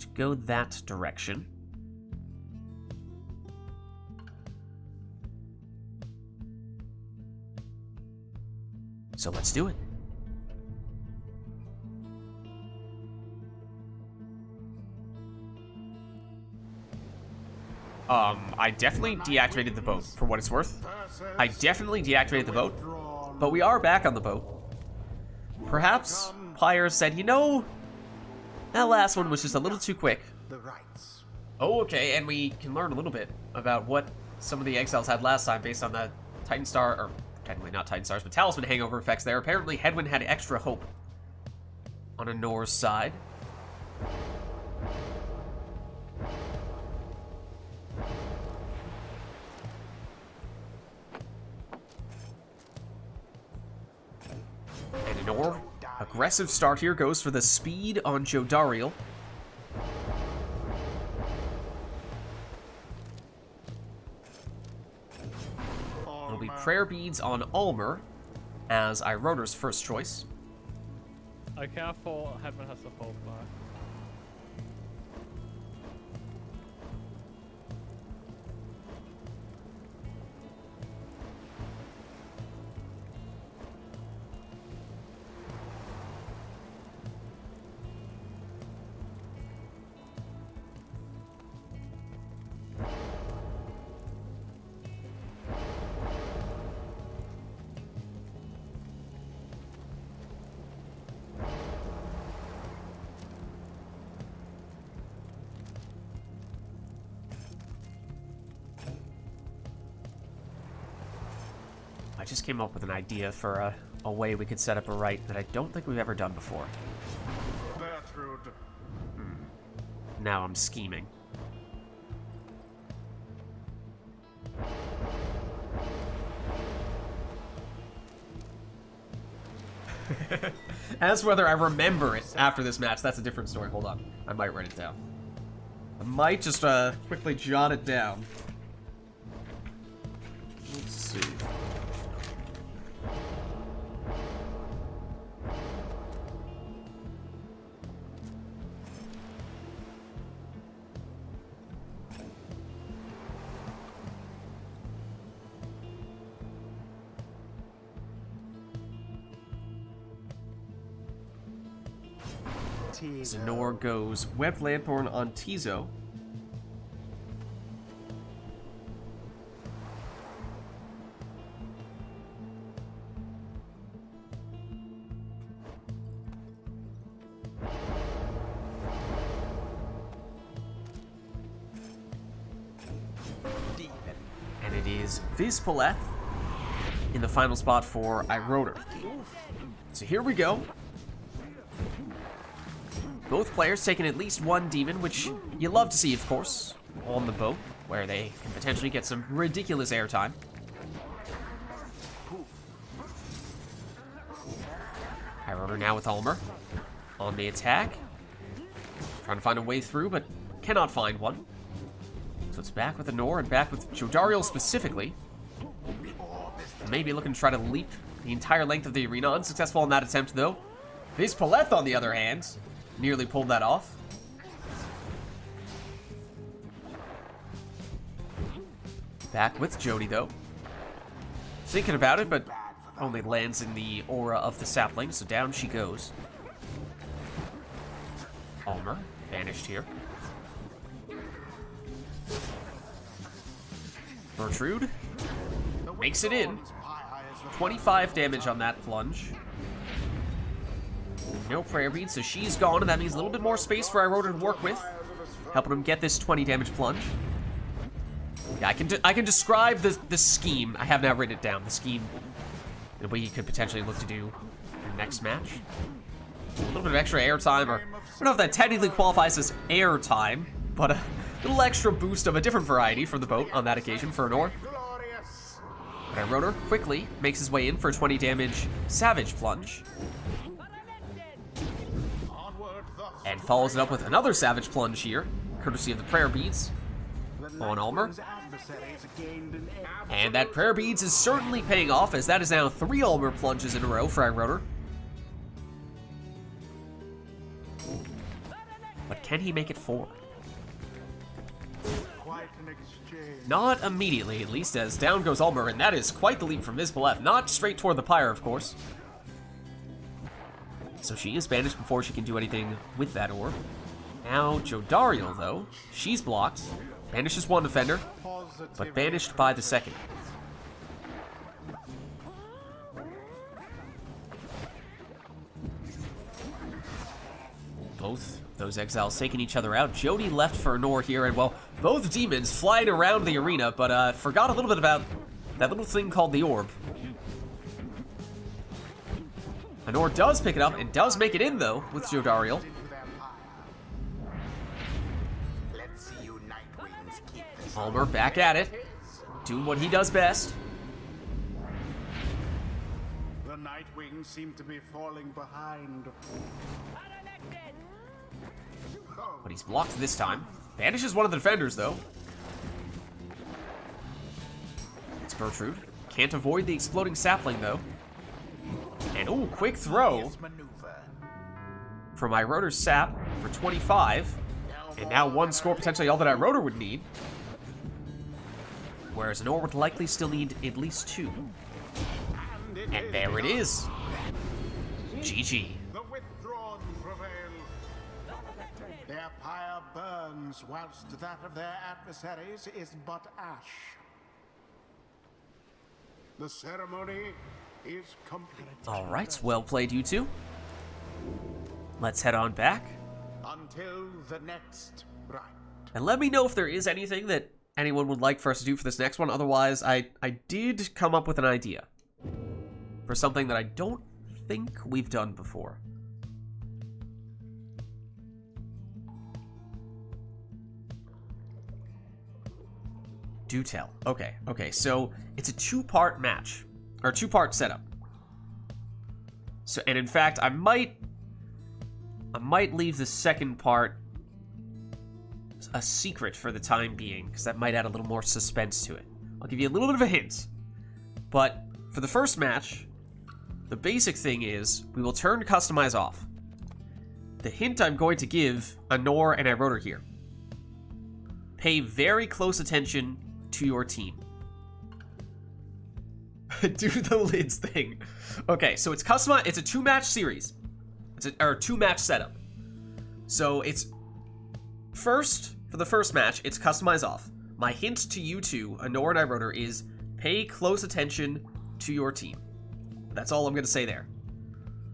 to go that direction. So let's do it. I definitely deactivated the boat, for what it's worth. I definitely deactivated the boat, but we are back on the boat. Perhaps Pyre said, you know, that last one was just a little too quick. The rites. Oh, okay, and we can learn a little bit about what some of the Exiles had last time based on the Titan Star, or technically not Titan Stars, but Talisman hangover effects there. Apparently, Headwind had extra hope on Anor's side. And Anor, aggressive start here, goes for the speed on Jodariel. It'll be prayer beads on Ulmer as Iroder's first choice. Okay, I thought Headman has to hold back. I just came up with an idea for a way we could set up a rite that I don't think we've ever done before. Gertrude. Now I'm scheming. As whether I remember it after this match, that's a different story. Hold on. I might write it down. I might just quickly jot it down. Let's see. Zenor goes Webbed Lanthorn on Tizo. And it is Vids in the final spot for Iroder. So here we go. Both players taking at least one demon, which you love to see, of course, on the boat, where they can potentially get some ridiculous airtime. Iroder now with Ulmer on the attack. Trying to find a way through, but cannot find one. So it's back with Anor and back with Jodariel specifically. Maybe looking to try to leap the entire length of the arena. Unsuccessful in that attempt, though. Vids, on the other hand, nearly pulled that off. Back with Jody, though. Thinking about it, but only lands in the aura of the sapling, so down she goes. Ulmer, banished here. Bertrude makes it in. 25 damage on that plunge. No prayer bead, so she's gone, and that means a little bit more space for Iroder to work with, helping him get this 20 damage plunge. Yeah, I can describe the scheme. I have now written it down. The scheme, the way you could potentially look to do in the next match. A little bit of extra airtime, or I don't know if that technically qualifies as airtime, but a little extra boost of a different variety from the boat on that occasion for Anor. But Iroder quickly makes his way in for a 20 damage Savage Plunge. And follows it up with another Savage Plunge here, courtesy of the Prayer Beads on Ulmer. And that Prayer Beads is certainly paying off, as that is now 3 Ulmer plunges in a row for Iroder. But can he make it 4? Not immediately, at least, as down goes Ulmer, and that is quite the leap from Vids. Not straight toward the Pyre, of course. So she is banished before she can do anything with that orb. Now, Jodariel, though, she's blocked. Banishes one defender, but banished by the second. Both those exiles taking each other out. Jody left for Anor here, and well, both demons flying around the arena, but forgot a little bit about that little thing called the orb. Anor does pick it up and does make it in, though, with Jodariel. Ulmer back at it, doing what he does best. The Nightwings seem to be falling behind. But he's blocked this time. Banishes one of the defenders, though. It's Bertrude. Can't avoid the exploding sapling, though. And, ooh, quick throw from Iroder's sap for 25. And now one score, potentially all that Iroder would need. Whereas Anor would likely still need at least 2. And there it is. GG. The withdrawn prevail. Their pyre burns, whilst that of their adversaries is but ash. The ceremony is complete. Alright, well played, you two. Let's head on back. Until the next rite. And let me know if there is anything that anyone would like for us to do for this next one. Otherwise, I did come up with an idea for something that I don't think we've done before. Do tell. Okay, so it's a 2-part match, or 2-part setup. So, and in fact, I might leave the second part a secret for the time being, because that might add a little more suspense to it. I'll give you a little bit of a hint. But for the first match, the basic thing is we will turn Customize off. The hint I'm going to give Anor and Iroder here. Pay very close attention to your team. Do the lids thing. Okay, so it's customize. It's a 2-match series. Or 2-match setup. So it's first, for the first match, it's Customize off. My hint to you two, Anor and Iroder, is pay close attention to your team. That's all I'm going to say there.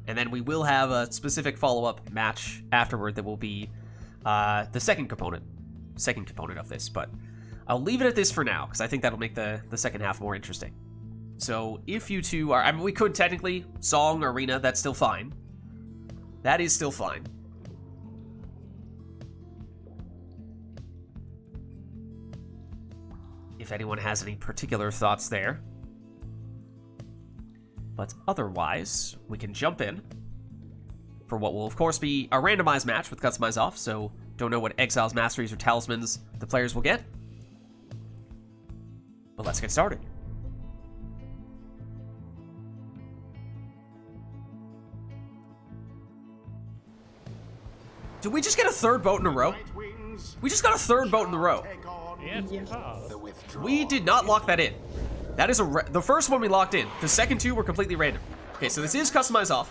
And then we will have a specific follow-up match afterward that will be the second component of this. But I'll leave it at this for now, because I think that'll make the second half more interesting. So if you two are... I mean, we could technically song, arena, that's still fine. That is still fine. If anyone has any particular thoughts there. But otherwise, we can jump in for what will, of course, be a randomized match with Customize off, so don't know what Exiles, Masteries, or Talismans the players will get. But let's get started. Did we just get a third boat in a row? Right wings We just got a third boat in a row. take on Yes, pass. the withdrawal. We did not lock that in. That is the first one we locked in. The second two were completely random. Okay, so this is Customize off.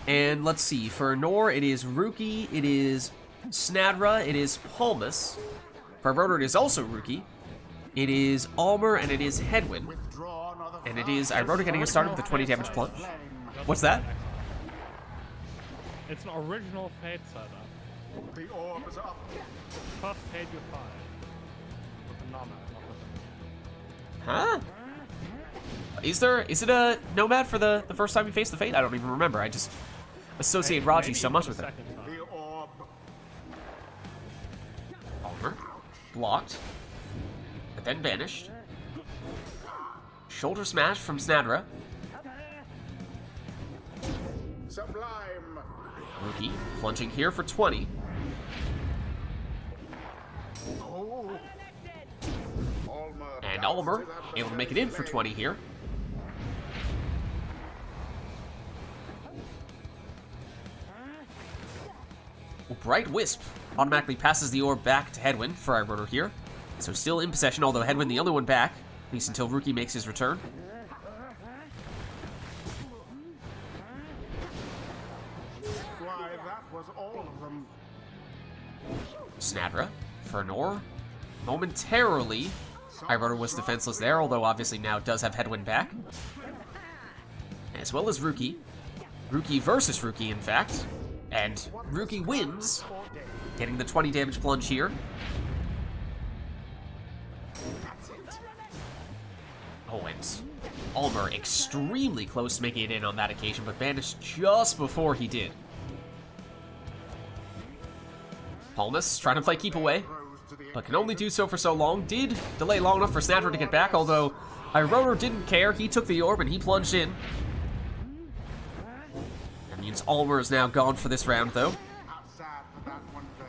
And let's see. For Nor, it is Rookie, it is Snadra, it is Palmus. For Rotor, it is also Rookie. It is Almer, and it is Headwind. Withdrawn are the And it is Iroder getting us started with a 20 damage plunge. What's that? It's an original Fate setup. The orb is up. Plus paid you 5. With a nomad, not with Huh? Is it a Nomad for the first time you face the Fate? I don't even remember. I just associate a... Raji Maybe so even much the with it. second time. The orb. Almer. Blocked. But then banished. Shoulder smash from Snadra. Sublime. Rookie plunging here for 20. Oh. Almer And does Almer still have the able to make it in for flame. 20 here. Well, Bright Wisp automatically passes the orb back to Headwind for Iroder here. So still in possession, although Headwind the only one back, at least until Rookie makes his return. Why, that was all of them. Snadra for Nor. Momentarily, Iroder was defenseless there, although obviously now does have Headwind back. As well as Rookie. Rookie versus Rookie, in fact. And Rookie wins, getting the 20 damage plunge here. That's it. Oh, and Almer extremely close to making it in on that occasion, but banished just before he did. Palmus trying to play keep away, Rose to the but can only do so for so long. Did delay long enough for Snadra to get back, although Iroder didn't care. He took the orb and he plunged in. That means Almer is now gone for this round, though. How sad for that one there.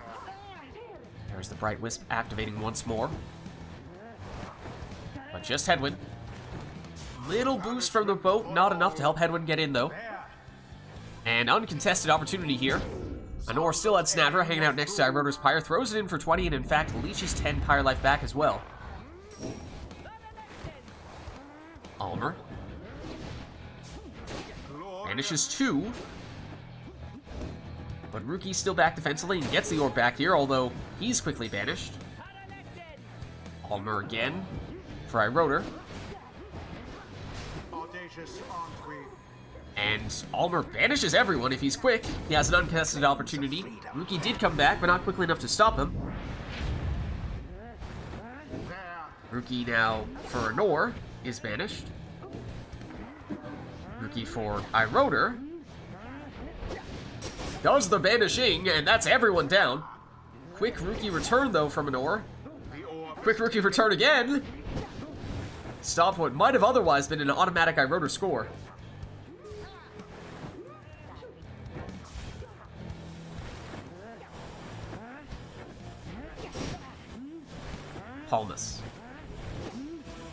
There's the Bright Wisp activating once more. But just Headwind. Little boost from the boat, not enough to help Headwind get in, though. And uncontested opportunity here. Anor still had Snadra hanging out next to Iroder's Pyre, throws it in for 20, and in fact leeches 10 Pyre life back as well. Almer banishes 2. But Rookie's still back defensively and gets the orb back here, although he's quickly banished. Almer again for Iroder. Audacious, aren't we? And Almer banishes everyone if he's quick. He has an uncontested opportunity. Rookie did come back, but not quickly enough to stop him. There. Rookie now for Nor is banished. Rookie for Iroder does the banishing, and that's everyone down. Quick Rookie return, though, from Anor. The orb. Quick Rookie return again. Stopped what might have otherwise been an automatic Iroder score. Palmas.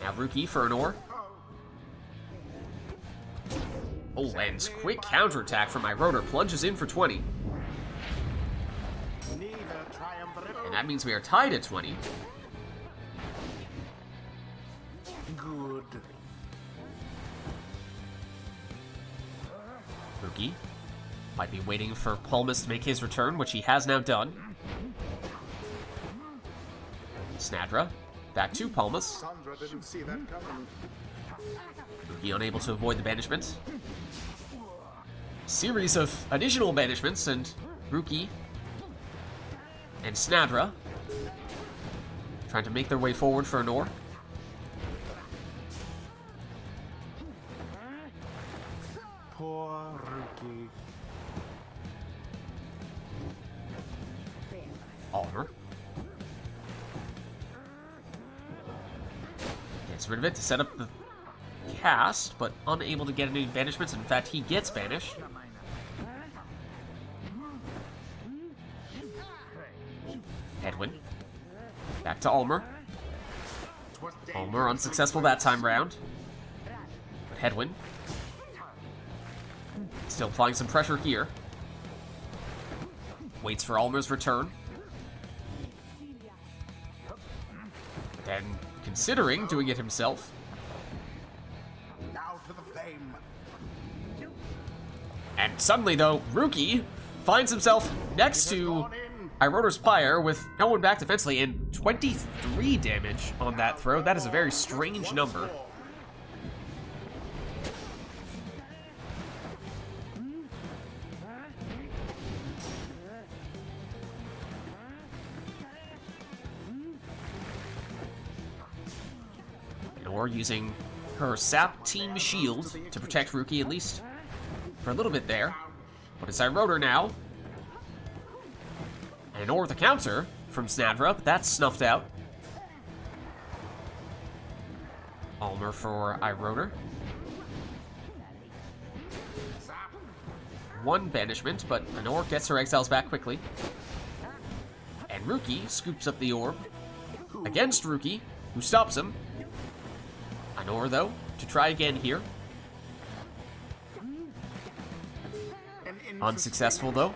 Now Ruki for an ore. Oh, and quick counterattack from Iroder plunges in for 20. Neither triumvirate. And that means we are tied at 20. Good. Ruki might be waiting for Palmas to make his return, which he has now done. Snadra, back to Palmas. Sandra didn't see that coming. Ruki unable to avoid the banishment. Series of additional banishments, and Ruki and Snadra trying to make their way forward for an ore. Poor Ruki. Almer gets rid of it to set up the cast, but unable to get any banishments. In fact, he gets banished. Edwin. Back to Almer. Almer unsuccessful that time round. But Hedwin still applying some pressure here. Waits for Almer's return. Then considering doing it himself. Now to the flame. And suddenly, though, Ruki finds himself next to Iroder's Pyre with no one back defensively and 23 damage on that throw. That is a very strange number. Nor using her Sap Team Shield to protect Ruki, at least for a little bit there. But it's Iroder now. And Nor with a counter from Snadra, but that's snuffed out. Almer for Iroder. One banishment, but Anor gets her exiles back quickly. And Ruki scoops up the orb against Ruki, who stops him. Anor, though, to try again here. Unsuccessful, though.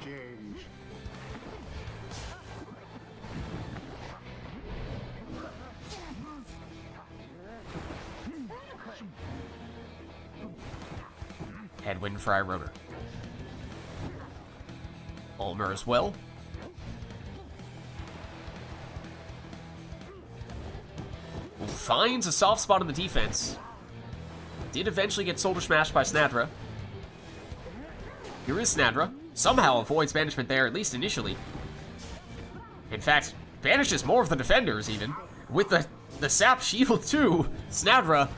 Headwind for Iroder. Almer as well. Who finds a soft spot in the defense. Did eventually get shoulder smashed by Snadra. Here is Snadra. Somehow avoids banishment there, at least initially. In fact, banishes more of the defenders, even. With the Sap Shield, too. Snadra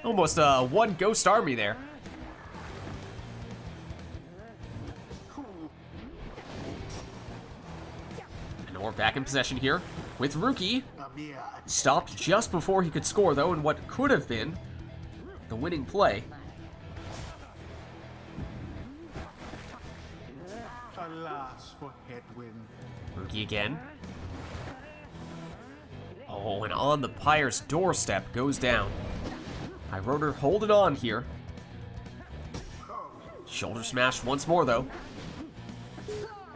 almost one ghost army there. And we're back in possession here with Ruki. Stopped just before he could score, though, in what could have been the winning play. Alas for Hedwin. Ruki again. Oh, and on the Pyre's doorstep goes down. Iroder holding on here. Shoulder smash once more, though.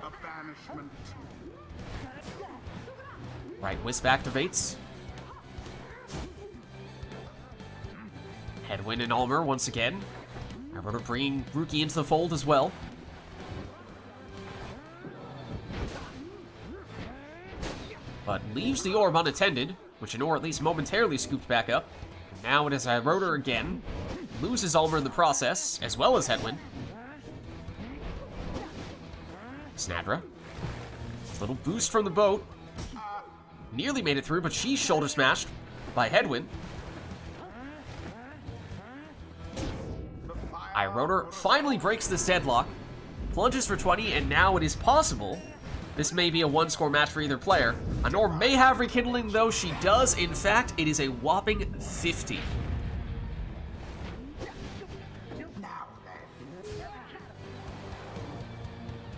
A banishment. Right Wisp activates. Headwind and Almer once again. Iroder bringing Ruki into the fold as well. But leaves the orb unattended, which Anor at least momentarily scooped back up. And now it is Iroder again. Loses Almer in the process, as well as Headwind. Snadra. Little boost from the boat. Nearly made it through, but she's shoulder smashed by Headwind. Iroder finally breaks this deadlock. Plunges for 20, and now it is possible this may be a one-score match for either player. Anor may have rekindling, though. She does. In fact, it is a whopping 50.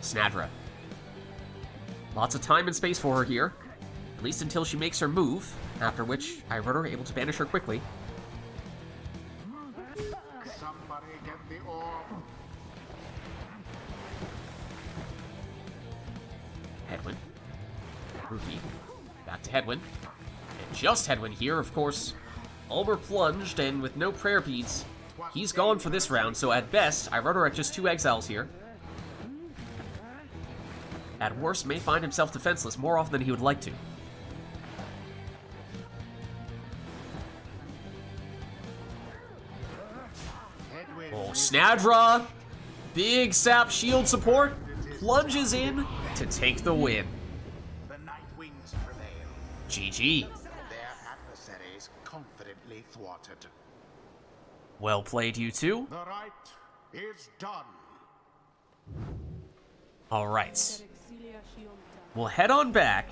Snadra. Lots of time and space for her here. At least until she makes her move. After which, Iroder able to banish her quickly. Somebody get the orb. Headwind. Rookie. Back to Headwind. And just Headwind here, of course. Ulmer plunged, and with no prayer beads, he's gone for this round, so at best, Iroder at just 2 exiles here. At worst, may find himself defenseless more often than he would like to. Oh, Snadra! Big sap shield support plunges in to take the win. The Night Wings prevail. GG. Their adversaries confidently thwarted. Well played, you two. The rite is done. Alright. We'll head on back.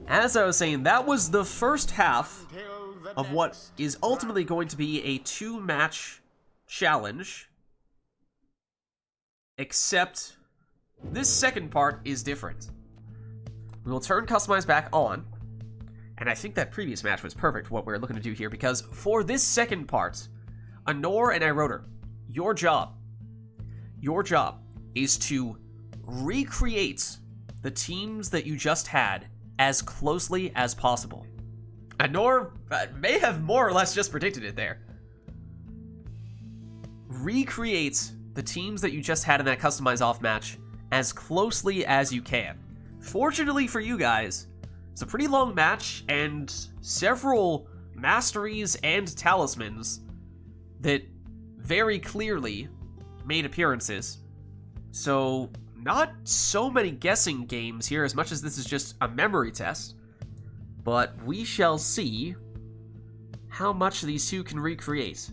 As I was saying, that was the first half Till the of what next is ultimately going to be a 2-match challenge. Except this second part is different. We will turn Customize back on. And I think that previous match was perfect for what we're looking to do here, because for this second part, Anor and Iroder, your job is to recreate the teams that you just had as closely as possible. Anor may have more or less just predicted it there. Recreate the teams that you just had in that Customize off match as closely as you can. Fortunately for you guys, it's a pretty long match and several masteries and talismans that very clearly made appearances. So, not so many guessing games here as much as this is just a memory test. But we shall see how much these two can recreate.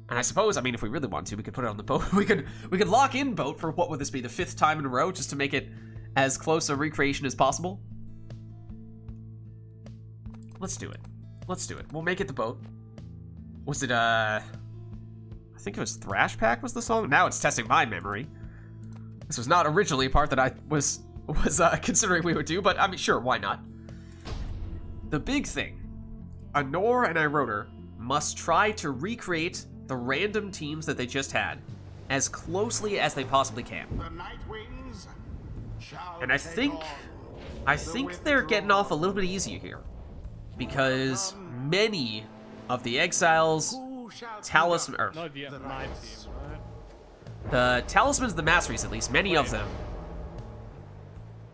And I suppose, I mean, if we really want to, we could put it on the boat. We could lock in boat for, what would this be, the 5th time in a row, just to make it as close a recreation as possible? Let's do it. Let's do it. We'll make it the boat. Was it, I think it was Thrash Pack was the song? Now it's testing my memory. This was not originally a part that I was considering we would do, but I mean, sure, why not? The big thing, Anor and Iroder must try to recreate the random teams that they just had as closely as they possibly can. The Night Wings shall And I take think on they're getting off a little bit easier here, because many of the exiles, Who shall talisman, or No, the night team, right? the talismans, the masteries at least, many of them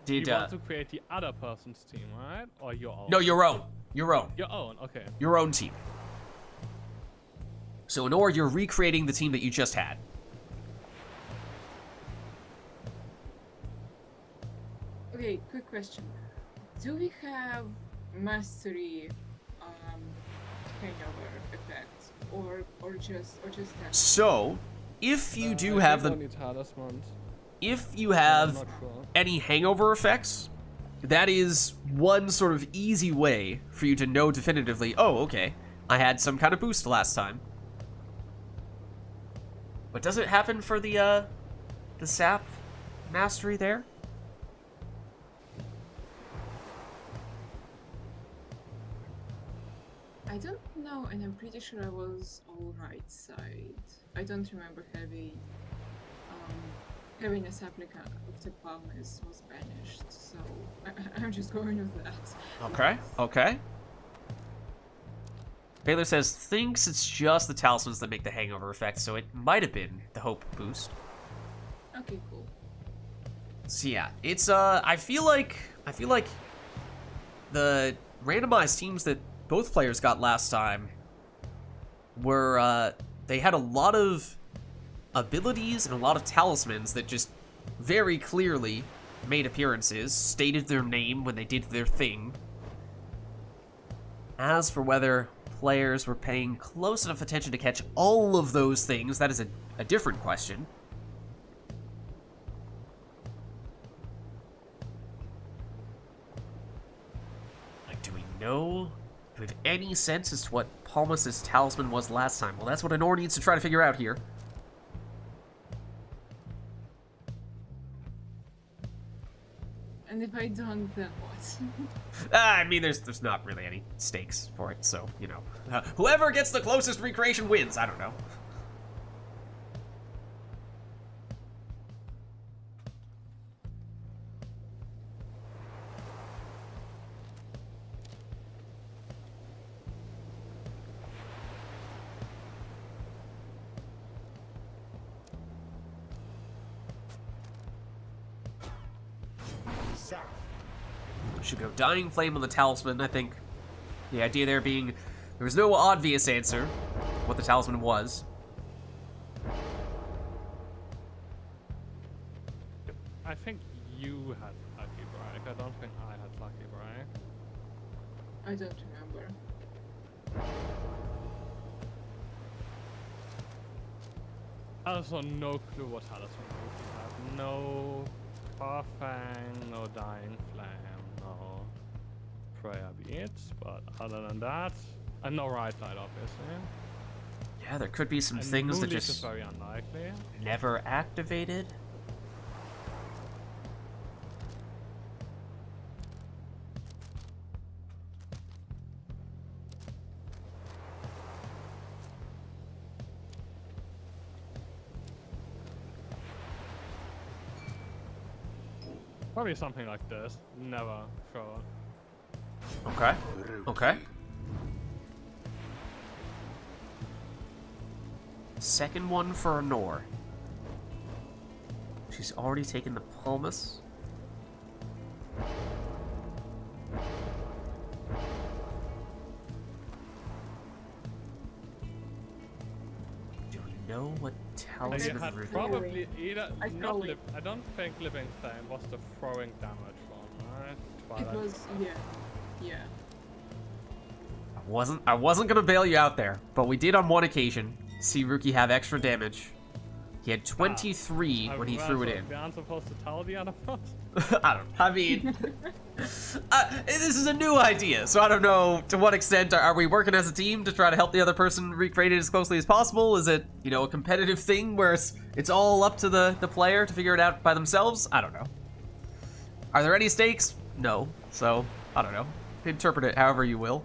did. You want to create the other person's team, right? Or your own? No, your own, your own, Your own, okay. your own team. So in order, you're recreating the team that you just had. Okay, quick question. Do we have mastery hangover effects or just that? So, if you do I have think the, only talismans. if you I'm have not sure. any hangover effects, that is one sort of easy way for you to know definitively, oh, okay, I had some kind of boost last time. But does it happen for the sap mastery there? I don't know, and I'm pretty sure I was all right side. I don't remember having a supplica of the Palmas was banished, so I'm just going with that. Okay, okay. Baylor says, thinks it's just the talismans that make the hangover effect, so it might have been the hope boost. Okay, cool. So yeah, it's I feel like the randomized teams that both players got last time were they had a lot of abilities and a lot of talismans that just very clearly made appearances, stated their name when they did their thing. As for whether players were paying close enough attention to catch all of those things, that is a different question. Like, do we know? Do we have any sense as to what Palmas' talisman was last time? Well, that's what Anor needs to try to figure out here. And if I don't, then what? I mean, there's not really any stakes for it, so, you know. Whoever gets the closest recreation wins, I don't know. Should go Dying Flame on the Talisman, I think. The idea there being there was no obvious answer what the talisman was. I think you had Lucky Break. I don't think I had Lucky Break. I don't remember. I also no clue what talisman we have. No Farfang, no Dying Flame, no Prayer Beads, but other than that, and no Rite Night, obviously. Yeah, there could be some And things that Moonleaf is just very unlikely. never activated. Probably something like this. Never sure. Okay. Okay. Second one for Honor. She's already taken the Palmas. Do we know what And you talisman had root- probably either I not probably- live. I don't think Living Flame was the throwing damage one, right? It Twilight. was, yeah. I wasn't gonna bail you out there, but we did on one occasion see Rookie have extra damage. He had 23 when he threw it in. We aren't supposed to tell the other ones. I don't. I mean, this is a new idea, so I don't know to what extent are we working as a team to try to help the other person recreate it as closely as possible. Is it, you know, a competitive thing where it's all up to the player to figure it out by themselves? I don't know. Are there any stakes? No. So I don't know. Interpret it however you will.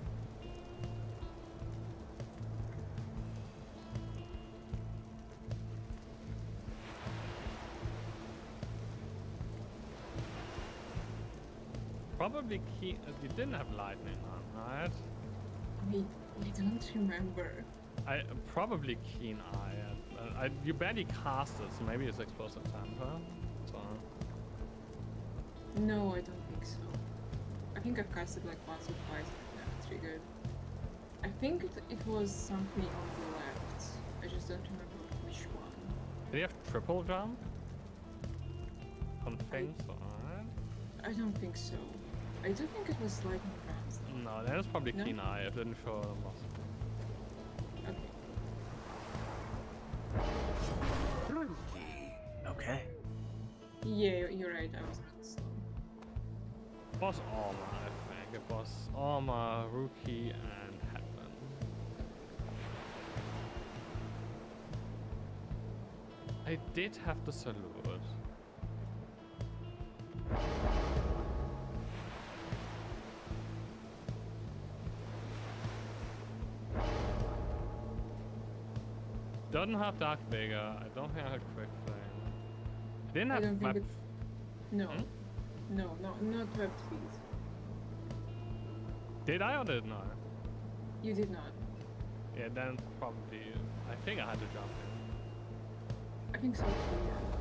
Probably key. You didn't have lightning on, right? I don't remember. I probably keen eye. You barely cast it, so maybe it's explosive temper. So No, I don't think so. I think I've casted like once or twice and never triggered. I think it was something on the left. I just don't remember which one. do you have triple jump on things? Alright. I don't think so. I do think it was lightning rounds though. No, that is probably No? keen eye. I didn't show them. Okay. Okay. Yeah, you're right. I was not slow. It was armor, I think. It was armor, rookie, and headman. I did have the salute. Doesn't have Dark Vigor. I don't think I had Quick Flame. I didn't I have don't think Web. No. Hmm? No, not web feet. Did I or did not? You did not. Yeah, then probably. I think I had to jump in. I think so too, yeah.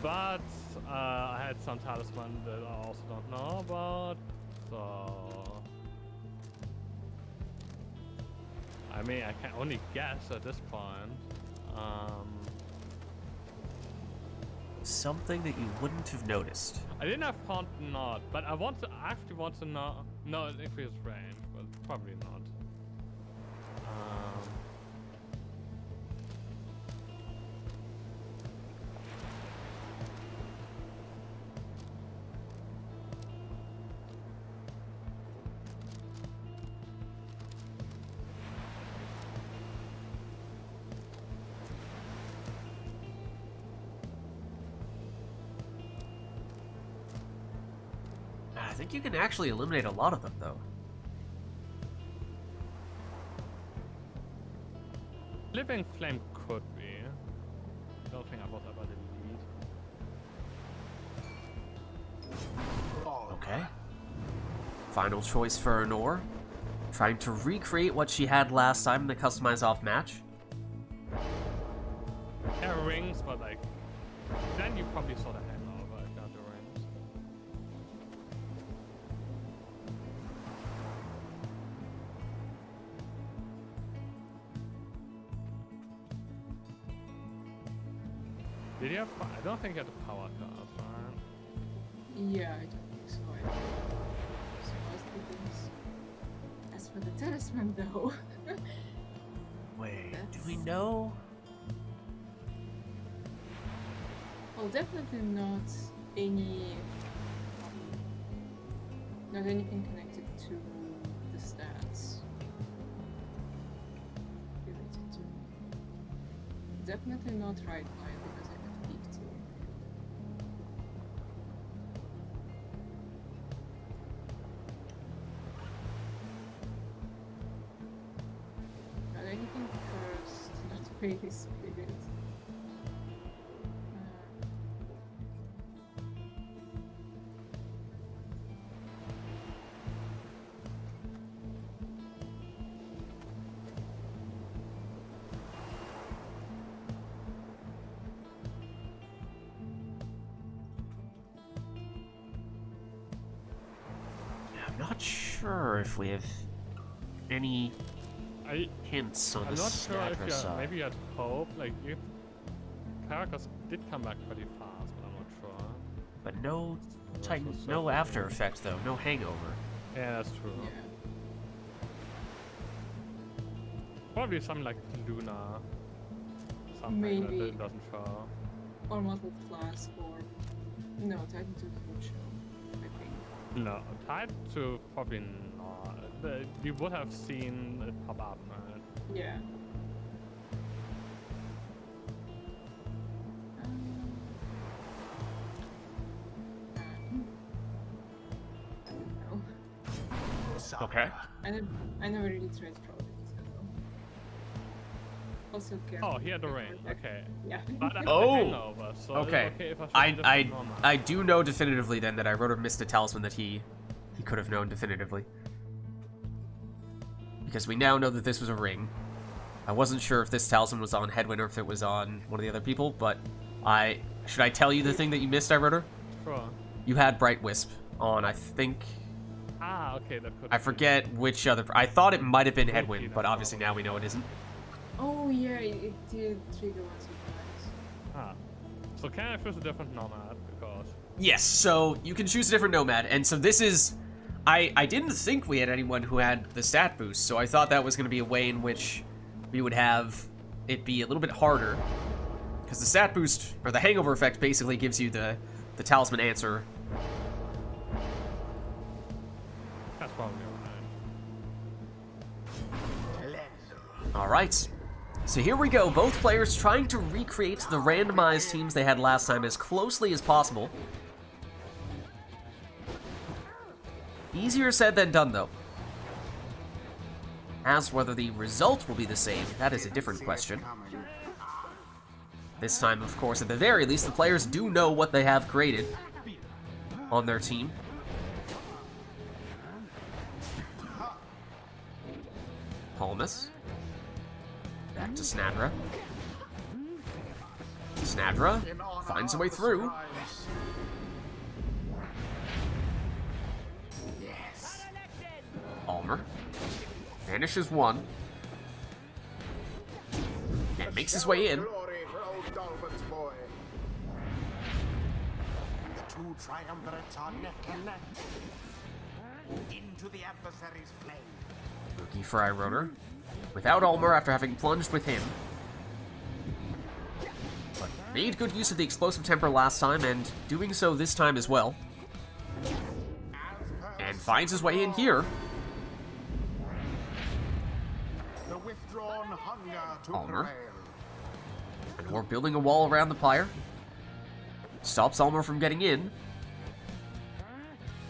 But I had some talisman that I also don't know about. So I mean, I can only guess at this point. Something that you wouldn't have noticed. I didn't have Font Not, but I actually want to know. No, it increased range, but probably not. I think you can actually eliminate a lot of them, though. Living Flame could be. Don't think I was ever the lead. Okay. Final choice for Honor. Trying to recreate what she had last time in the customized off match. Yeah, rings, but like, then you probably saw the hangover if you had the rings. Did you have? I don't think you had the power cards, right? Yeah, I don't think so. I so most of the things. As for the talisman, though. Wait, do That's- we know? Well, definitely not any. Not anything connected to the stats. Related to. Definitely not RITE NITE because I got peaked. Not anything first, not really spirit. I'm not sure if we have any I hints on I'm the not sure if Snadra you side. maybe you had hope. Like, you characters did come back pretty fast, but I'm not sure. But no That's Titan, what's no up. after effect though, no hangover. Yeah, that's true. Yeah. Probably something like Luna. Something Maybe. that doesn't show. Or Muzzled Flask or. No, Titan 2 would show, I think. No, tied to probably not. You would have seen it pop up, right? Yeah. I don't know. Okay. I never really tried Troll. Also, careful. Oh, he had the with ring. protect. Okay. Yeah. But I had Oh! the hangover, so Okay. it's okay if I show I different I normal. I do know definitively then that I wrote a missed a talisman that he could have known definitively. Because we now know that this was a ring. I wasn't sure if this talisman was on Headwind or if it was on one of the other people, but should I tell you the thing that you missed, I wrote her? Sure. You had Bright Wisp on, I think. Ah, okay, that could I be. forget which other. I thought it might have been Could be Headwind, that but obviously probably. now we know it isn't. Oh yeah, it did trigger one surprise. Ah. So can I choose a different nomad? Because Yes, so you can choose a different nomad, and so this is... I didn't think we had anyone who had the stat boost, so I thought that was going to be a way in which we would have it be a little bit harder. Because the stat boost, or the hangover effect, basically gives you the talisman answer. that's probably right. Alright, so here we go, both players trying to recreate the randomized teams they had last time as closely as possible. Easier said than done, though. As whether the result will be the same, that is a different question. This time, of course, at the very least, the players do know what they have created on their team. Palmas. Back to Snadra. Snadra finds a way through. Yes. Almer vanishes one and makes his way in. Glory for old Dalbot's boy. The two triumvirates are neck and neck. Into the adversary's flame. Rookie Fry Rotor without Almer after having plunged with him. But made good use of the explosive temper last time and doing so this time as well. And finds his way in here. The withdrawn hunger to Almer. prevail. And we're building a wall around the Pyre. Stops Almer from getting in.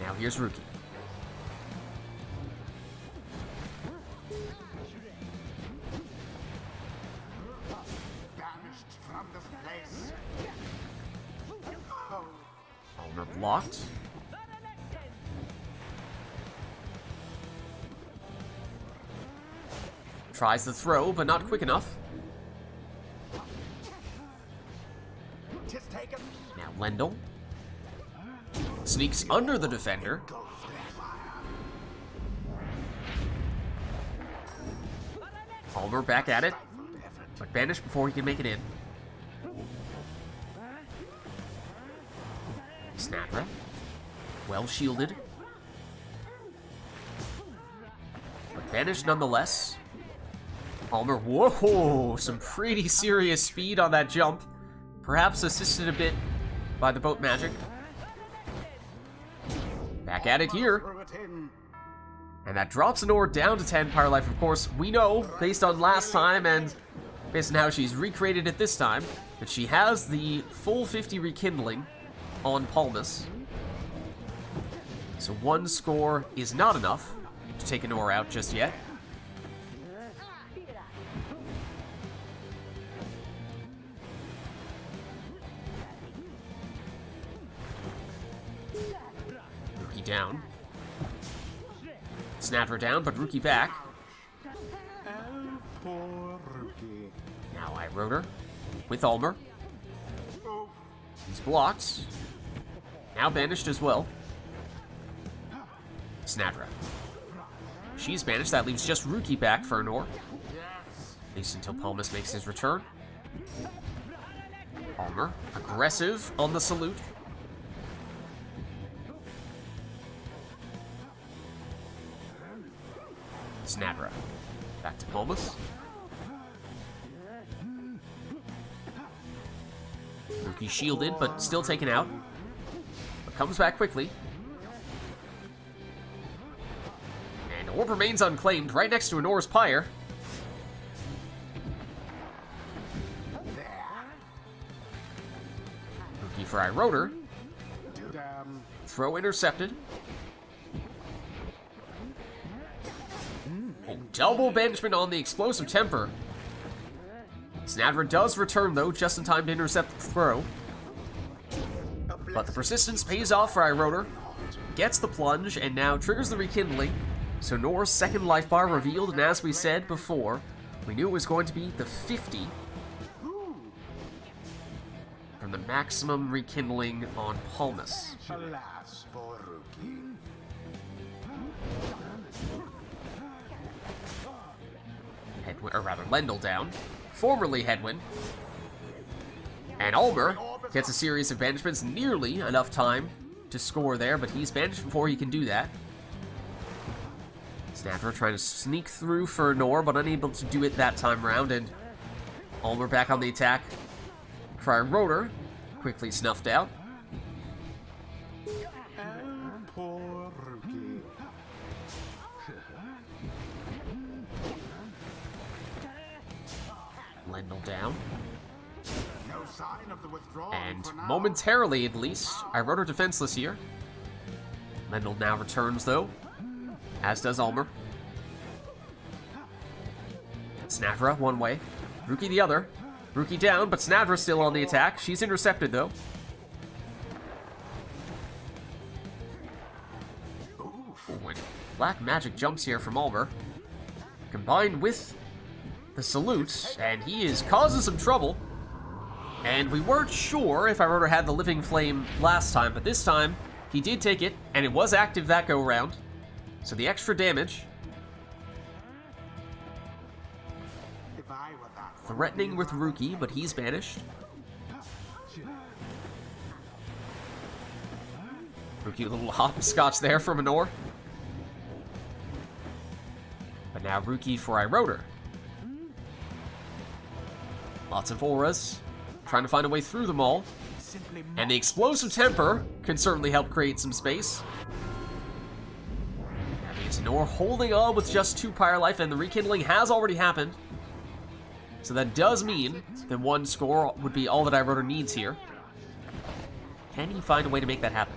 Now here's Rookie. Banished from this place. Oh, Ulmer blocked. Tries the throw, but not quick enough. tis taken. Now Lendl sneaks under the defender. Engulfed in fire. Ulmer back at it, Stifled effort. but banished before he can make it in. Snapra, well shielded, but banished nonetheless. Ulmer, whoa, some pretty serious speed on that jump. Perhaps assisted a bit by the boat magic. Back at it here. Threw it in. And that drops an ore down to 10 Pyre Life. Of course, we know, based on last time and based on how she's recreated it this time, that she has the full 50 rekindling on Palmas. So one score is not enough to take an ore out just yet. Rookie down. Snapper down, but Rookie back. Oh, poor Rookie. Now I Rotor with Ulmer. Oh, He's blocked. Now banished as well. Snadra. She's banished. That leaves just Rookie back for an ore. yes. At least until Palmas makes his return. Ulmer, aggressive on the salute. Snadra. Back to Palmas. Rookie shielded, but still taken out. But comes back quickly. And orb remains unclaimed, right next to an Ore's Pyre. Rookie for Rotor. Damn. Throw intercepted. Oh, double banishment on the explosive temper. Snadra does return though, just in time to intercept the throw. But the persistence pays off for Rotor. Gets the plunge and now triggers the rekindling. So Nor's second life bar revealed, and as we said before, we knew it was going to be the 50 from the maximum rekindling on Palmas. Alas for Rookie. Headwind, or rather Lendl down, formerly Headwind. And Ulmer gets a series of banishments, nearly enough time to score there, but he's banished before he can do that. Snapper trying to sneak through for Nor, but unable to do it that time round, and Ulmer back on the attack. Fire Rotor, quickly snuffed out. Oh, poor Rookie. Lendl down. No sign of the withdrawal And for now. momentarily, at least, Rotor defenseless here. Lendl now returns, though, as does Ulmer. Snavra one way, Rookie the other. Rookie down, but Snavra still on the attack. She's intercepted, though. Ooh, and black magic jumps here from Ulmer, combined with the salute, and he is causing some trouble. And we weren't sure if Rotor had the living flame last time, but this time he did take it, and it was active that go round. So the extra damage, If I were that one, threatening with Rookie, but he's banished. Rookie, a little hopscotch there from Anor. But now Rookie for Rotor. Lots of auras, trying to find a way through them all. simply And the explosive temper can certainly help create some space. That means Nor holding on with just 2 Pyre Life, and the rekindling has already happened. So that does mean that 1 score would be all that Rotor needs here. Can he find a way to make that happen?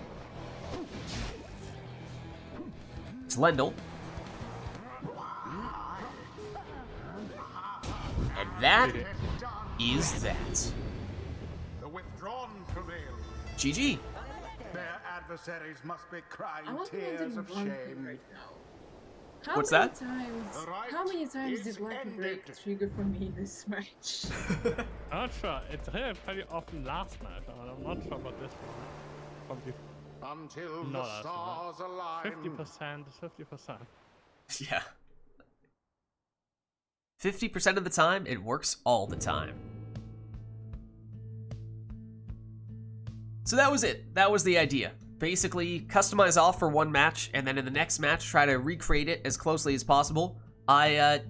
Lendl. And that is that. The withdrawn prevail. GG. Their adversaries must be crying I want to tears do of one thing shame. right now. How What's many that? Times, The right how many times is did Lucky ended. Break trigger for me this match? I'm not sure. It triggered pretty often last match, and I'm not sure about this one. Probably Until not the as stars align. 50%, 50%. Yeah. 50% of the time, it works all the time. So that was it. That was the idea. Basically, customize off for one match, and then in the next match, try to recreate it as closely as possible. I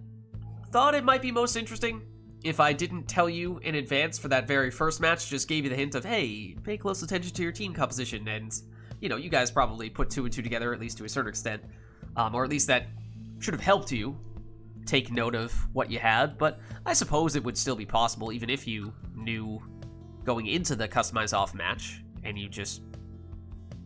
thought it might be most interesting if I didn't tell you in advance for that very first match, just gave you the hint of, hey, pay close attention to your team composition, and, you know, you guys probably put 2 and 2 together, at least to a certain extent. Or at least that should have helped you take note of what you had, but I suppose it would still be possible, even if you knew going into the customize off match, and you just...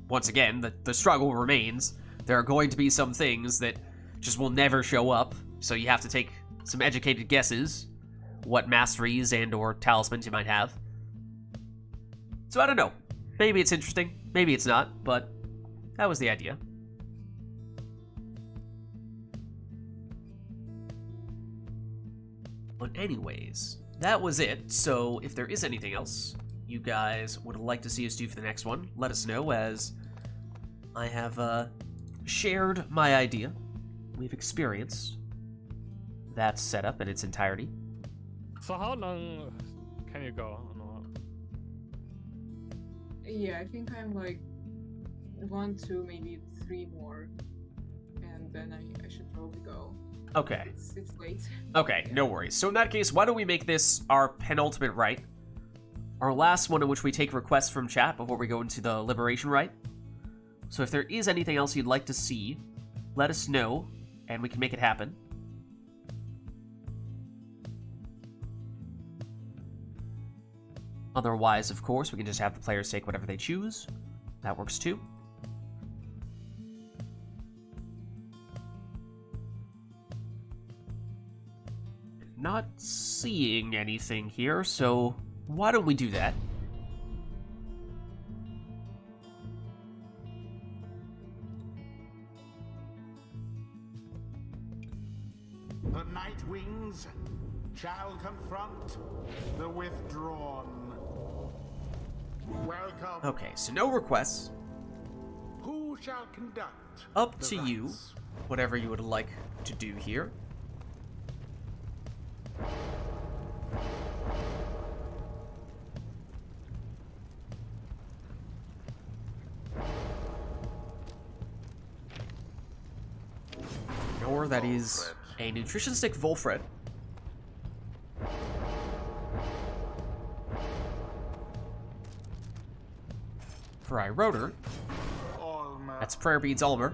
Once again, the struggle remains. There are going to be some things that just will never show up, so you have to take some educated guesses what masteries and or talismans you might have. So I don't know. Maybe it's interesting, maybe it's not, but that was the idea. But anyways, that was it. So if there is anything else you guys would like to see us do for the next one, let us know, as I have shared my idea. We've experienced that setup in its entirety. So how long can you go? Yeah, I think I'm like 1, 2, maybe 3 more, and then I should probably go. Okay. It's late. Okay, no worries. So in that case, why don't we make this our penultimate rite? Our last one in which we take requests from chat before we go into the Liberation Rite. So if there is anything else you'd like to see, let us know, and we can make it happen. Otherwise, of course, we can just have the players take whatever they choose. That works too. Not seeing anything here, so why don't we do that? The Night Wings shall confront the withdrawn. Welcome. Okay, so no requests. Who shall conduct? Up the to you, rites? whatever you would like to do here. Or that is a nutrition stick Volfred. For Iroder, Alma. that's Prayer Beads Ulmer.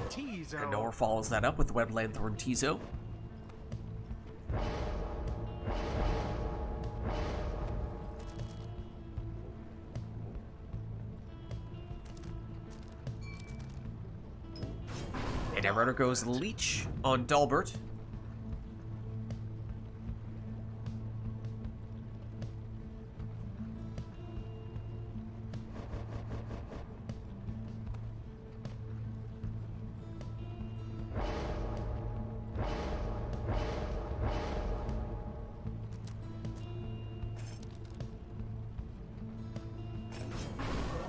Teaser. And Nor follows that up with Web Lanthorn Tizo. And Iroder goes Leech on Dalbert.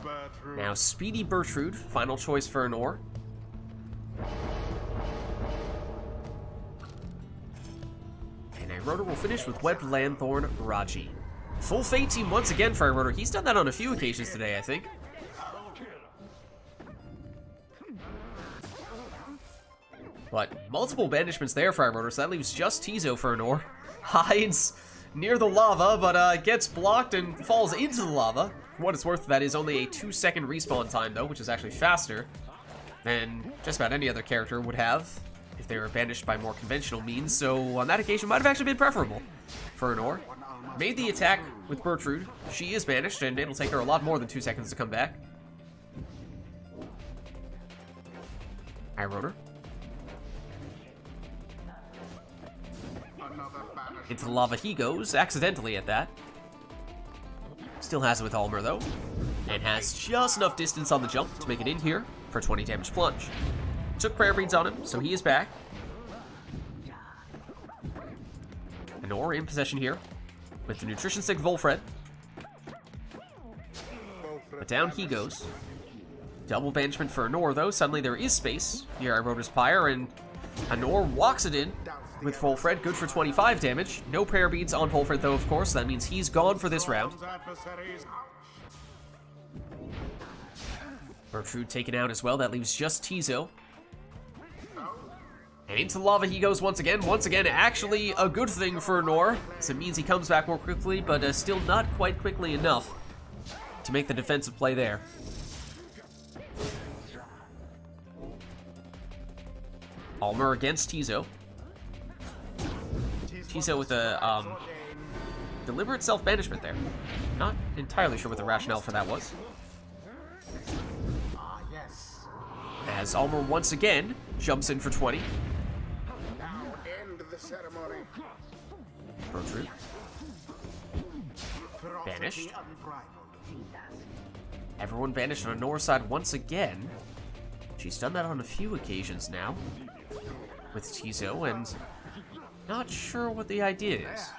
Bertrude. Now Speedy Bertrude, final choice for Nor. And Iroder will finish with Webbed Lanthorn Raji. Full Fate team once again, Fire Rotor. He's done that on a few occasions today, I think. But multiple banishments there, Fire Rotor, so that leaves just Tizo for Anor. Hides near the lava, but gets blocked and falls into the lava. For what it's worth, that is only a 2-second respawn time, though, which is actually faster than just about any other character would have if they were banished by more conventional means. So on that occasion, might have actually been preferable for Anor. Made the attack with Bertrude. She is banished, and it'll take her a lot more than 2 seconds to come back. I wrote her. Into the lava he goes, accidentally at that. Still has it with Almer, though. And has just enough distance on the jump to make it in here for 20 damage plunge. Took prayer beads on him, so he is back. Anor in possession here with the nutrition stick Volfred. But down he goes. Double banishment for Anor, though. Suddenly there is space near Iroda's Pyre, and Anor walks it in with Volfred. Good for 25 damage. No prayer beads on Volfred, though, of course. That means he's gone for this round. Bertrude taken out as well. That leaves just Tizo. And into the lava he goes once again. Once again, actually a good thing for Anor, as it means he comes back more quickly, but still not quite quickly enough to make the defensive play there. Almer against Tizo. Tizo with a deliberate self-banishment there. Not entirely sure what the rationale for that was. As Almer once again jumps in for 20. Bertrude. Banished. Everyone banished on Anor's side once again. She's done that on a few occasions now with Tizo, and not sure what the idea is.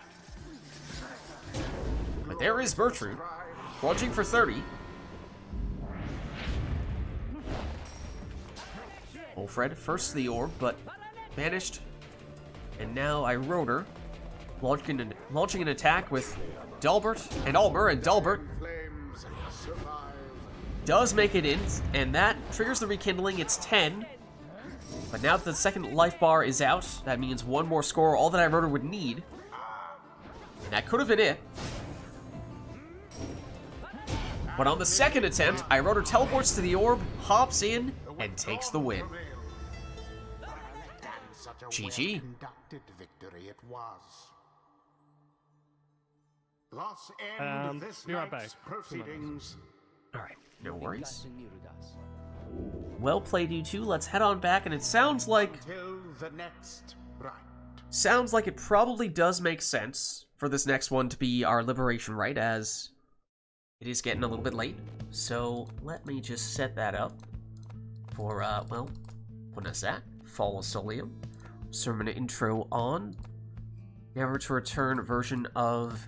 But there is Bertrude, plunging for 30. Volfred first to the orb, but banished. And now I wrote her, launching an attack with Dalbert and Almer, and Dalbert does make it in, and that triggers the rekindling. It's 10. But now that the second life bar is out, that means one more score, all that I wrote her would need. And that could have been it. But on the second attempt, I wrote her teleports to the orb, hops in, and takes the win. GG. Victory it was. Thus end this be right night's back. proceedings. Alright, no worries. Well played, you two. Let's head on back, and it sounds like Till the next rite. Sounds like it probably does make sense for this next one to be our liberation rite, as it is getting a little bit late. So let me just set that up for, well, what is that? Fall of Solium. Sermon intro on. Never to return version of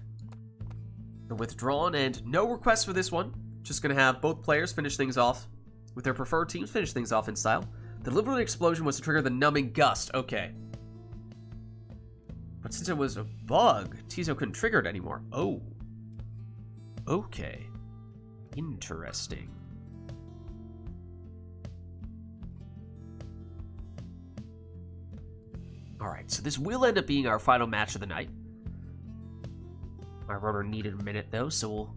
the Withdrawn, and no requests for this one. Just gonna have both players finish things off with their preferred teams, finish things off in style. The deliberate explosion was to trigger the numbing gust. Okay. But since it was a bug, Tizo couldn't trigger it anymore. Oh. Okay. Interesting. Alright, so this will end up being our final match of the night. My rotor needed a minute, though, so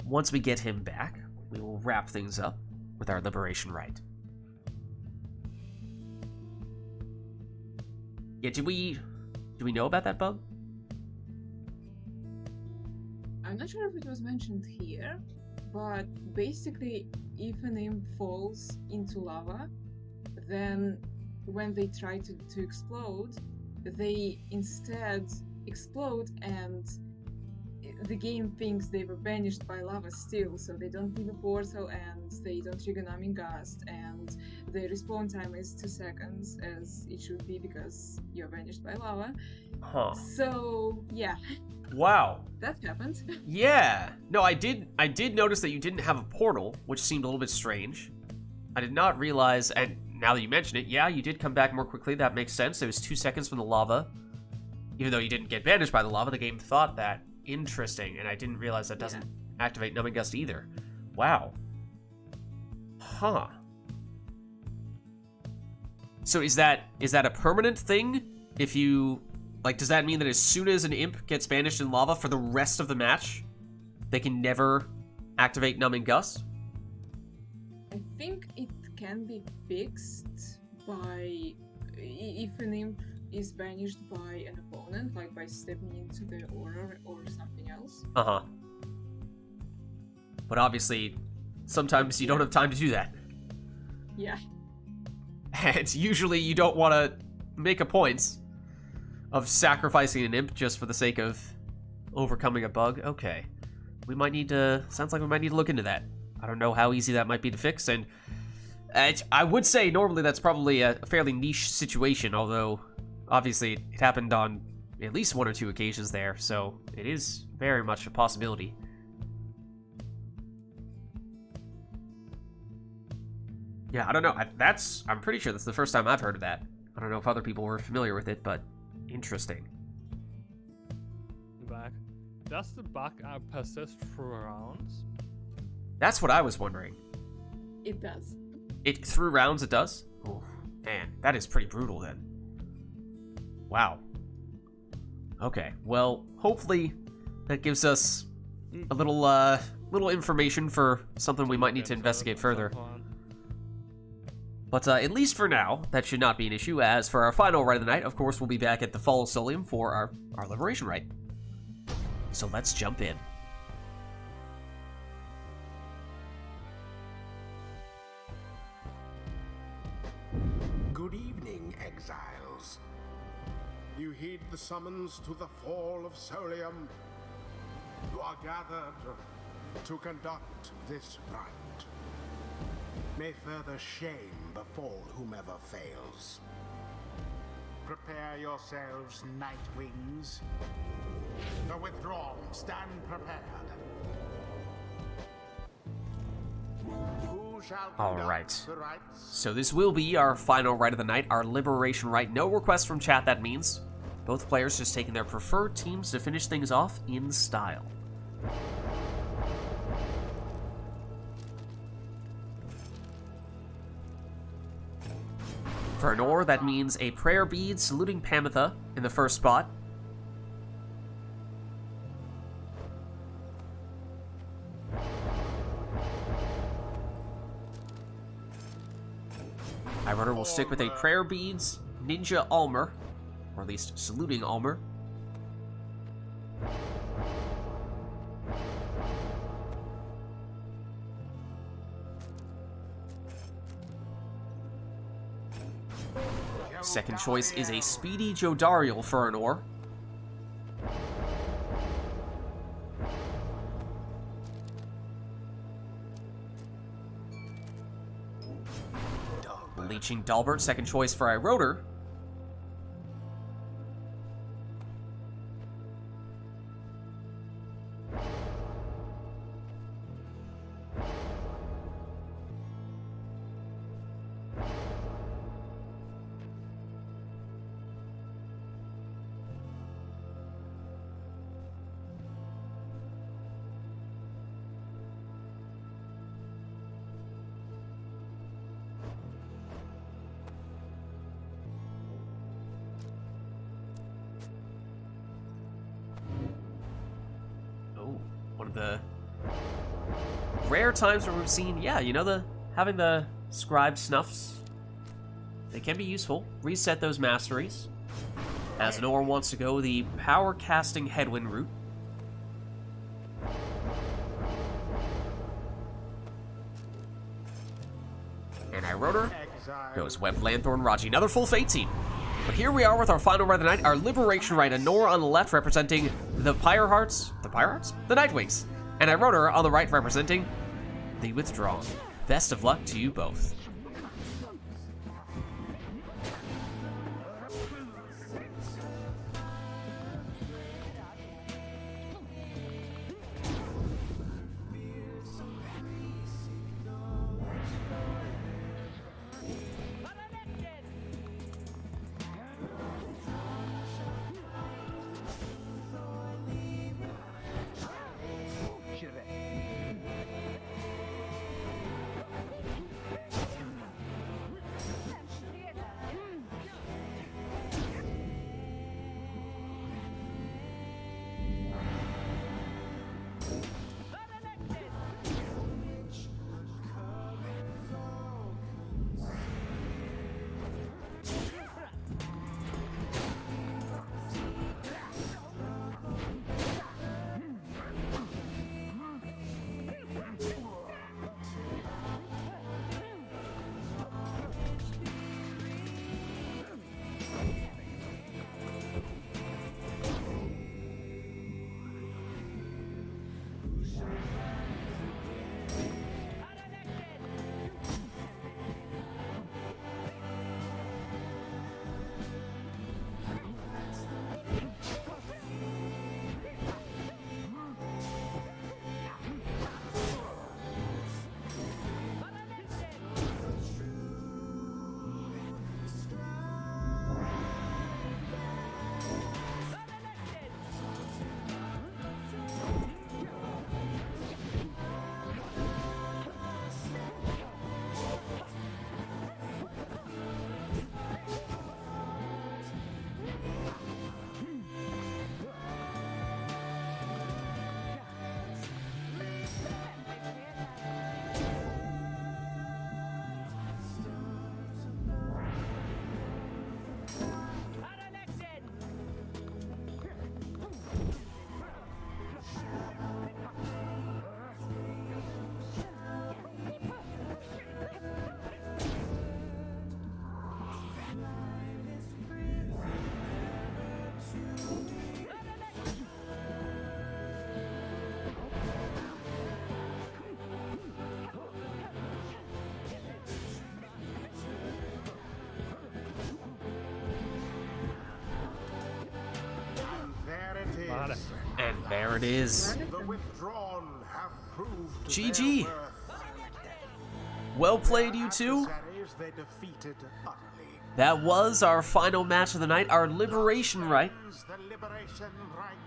once we get him back, we will wrap things up with our liberation rite. Yeah, do we know about that bug? I'm not sure if it was mentioned here, but basically, if an imp falls into lava, then when they try to explode, they instead explode, and the game thinks they were banished by lava still, so they don't leave a portal and they don't trigger numbing gust, and the respawn time is 2 seconds, as it should be because you're banished by lava. Huh. So yeah, Wow. that happened. Yeah. No, I did notice that you didn't have a portal, which seemed a little bit strange. I did not realize, and now that you mention it, yeah, you did come back more quickly. That makes sense. It was 2 seconds from the lava. Even though you didn't get banished by the lava, the game thought that Interesting, and I didn't realize that doesn't activate Numbing Gust either. Wow. Huh. So is that a permanent thing? If you... Like, does that mean that as soon as an imp gets banished in lava for the rest of the match, they can never activate Numbing Gust? I think it can be fixed by if an imp is banished by an opponent, like by stepping into the aura or something else. Uh-huh. But obviously, sometimes you don't have time to do that. Yeah. And usually you don't want to make a point of sacrificing an imp just for the sake of overcoming a bug. Okay. We might need to... Sounds like we might need to look into that. I don't know how easy that might be to fix, and... I would say normally that's probably a fairly niche situation, although obviously it happened on at least 1 or 2 occasions there, so it is very much a possibility. Yeah, I don't know. I'm pretty sure that's the first time I've heard of that. I don't know if other people were familiar with it, but interesting. Back. Does the bug persist through rounds? That's what I was wondering. It does. It through rounds it does? Oh, man, that is pretty brutal then. Wow. Okay, well, hopefully that gives us a little information for something we might need to investigate further. But at least for now, that should not be an issue. As for our final rite of the night, of course, we'll be back at the Fall Solium for our liberation rite. So let's jump in. Good evening, exiles. You heed the summons to the Fall of Solium. You are gathered to conduct this rite. May further shame befall whomever fails. Prepare yourselves, Nightwings. The withdrawn, stand prepared. Who shall All conduct right. the rites? So this will be our final rite of the night, our liberation rite. No requests from chat, that means. Both players just taking their preferred teams to finish things off in style. For an ore, that means a prayer bead saluting Pamitha in the first spot. Ironrunner will stick with a prayer beads ninja Almer, or at least saluting Almer. Second choice is a speedy Jodariel for an ore. Leeching Dalbert, second choice for Iroder. One of the rare times where we've seen, yeah, you know, having the scribe snuffs. They can be useful. Reset those masteries. As Nor wants to go the power casting headwind route. And Iroder goes Web Lanthorn Raji. Another full Fate team. But here we are with our final rite of the night, our Liberation Rite. A Nor on the left representing the Pyre Hearts. The Pyre Hearts? The Nightwings. And Iroder on the right representing the Withdrawn. Best of luck to you both. Vale. And there it is. The withdrawn have proved GG. their worth. Well played, you Their two. adversaries they defeated utterly. That was our final match of the night, our Liberation Rite. The Liberation Rite.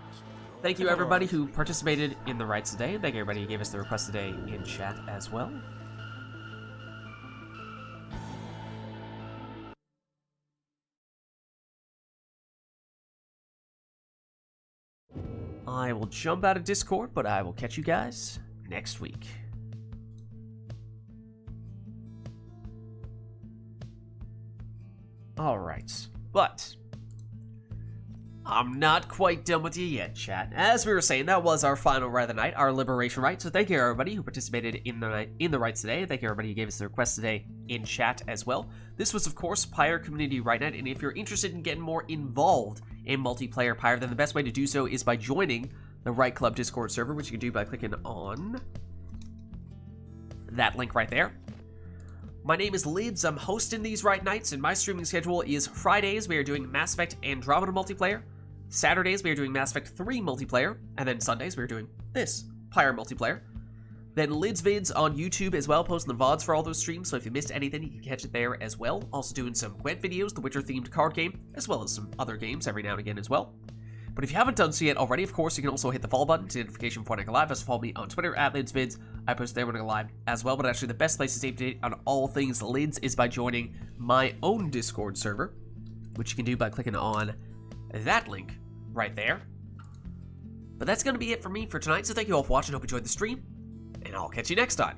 Thank you everybody who participated in the rites today, and thank you everybody who gave us the request today in chat as well. I will jump out of Discord, but I will catch you guys next week. Alright, but I'm not quite done with you yet, chat. As we were saying, that was our final rite of the night, our Liberation Rite. So thank you everybody who participated in the rites today. Thank you everybody who gave us the request today in chat as well. This was, of course, Pyre Community Rite Night, and if you're interested in getting more involved in multiplayer Pyre, then the best way to do so is by joining the RITE Club Discord server, which you can do by clicking on that link right there. My name is Lids, I'm hosting these Rite Nights, and my streaming schedule is Fridays, we are doing Mass Effect Andromeda multiplayer. Saturdays, we are doing Mass Effect 3 multiplayer. And then Sundays, we are doing this, Pyre multiplayer. Then Lids Vids on YouTube as well, posting the VODs for all those streams, so if you missed anything, you can catch it there as well. Also doing some Gwent videos, the Witcher-themed card game, as well as some other games every now and again as well. But if you haven't done so yet already, of course, you can also hit the follow button to notification before I go live. Follow me on Twitter at LidsVids. I post there when I go live as well. But actually, the best place to stay up to date on all things Lids is by joining my own Discord server, which you can do by clicking on that link right there. But that's going to be it for me for tonight. So thank you all for watching. Hope you enjoyed the stream, and I'll catch you next time.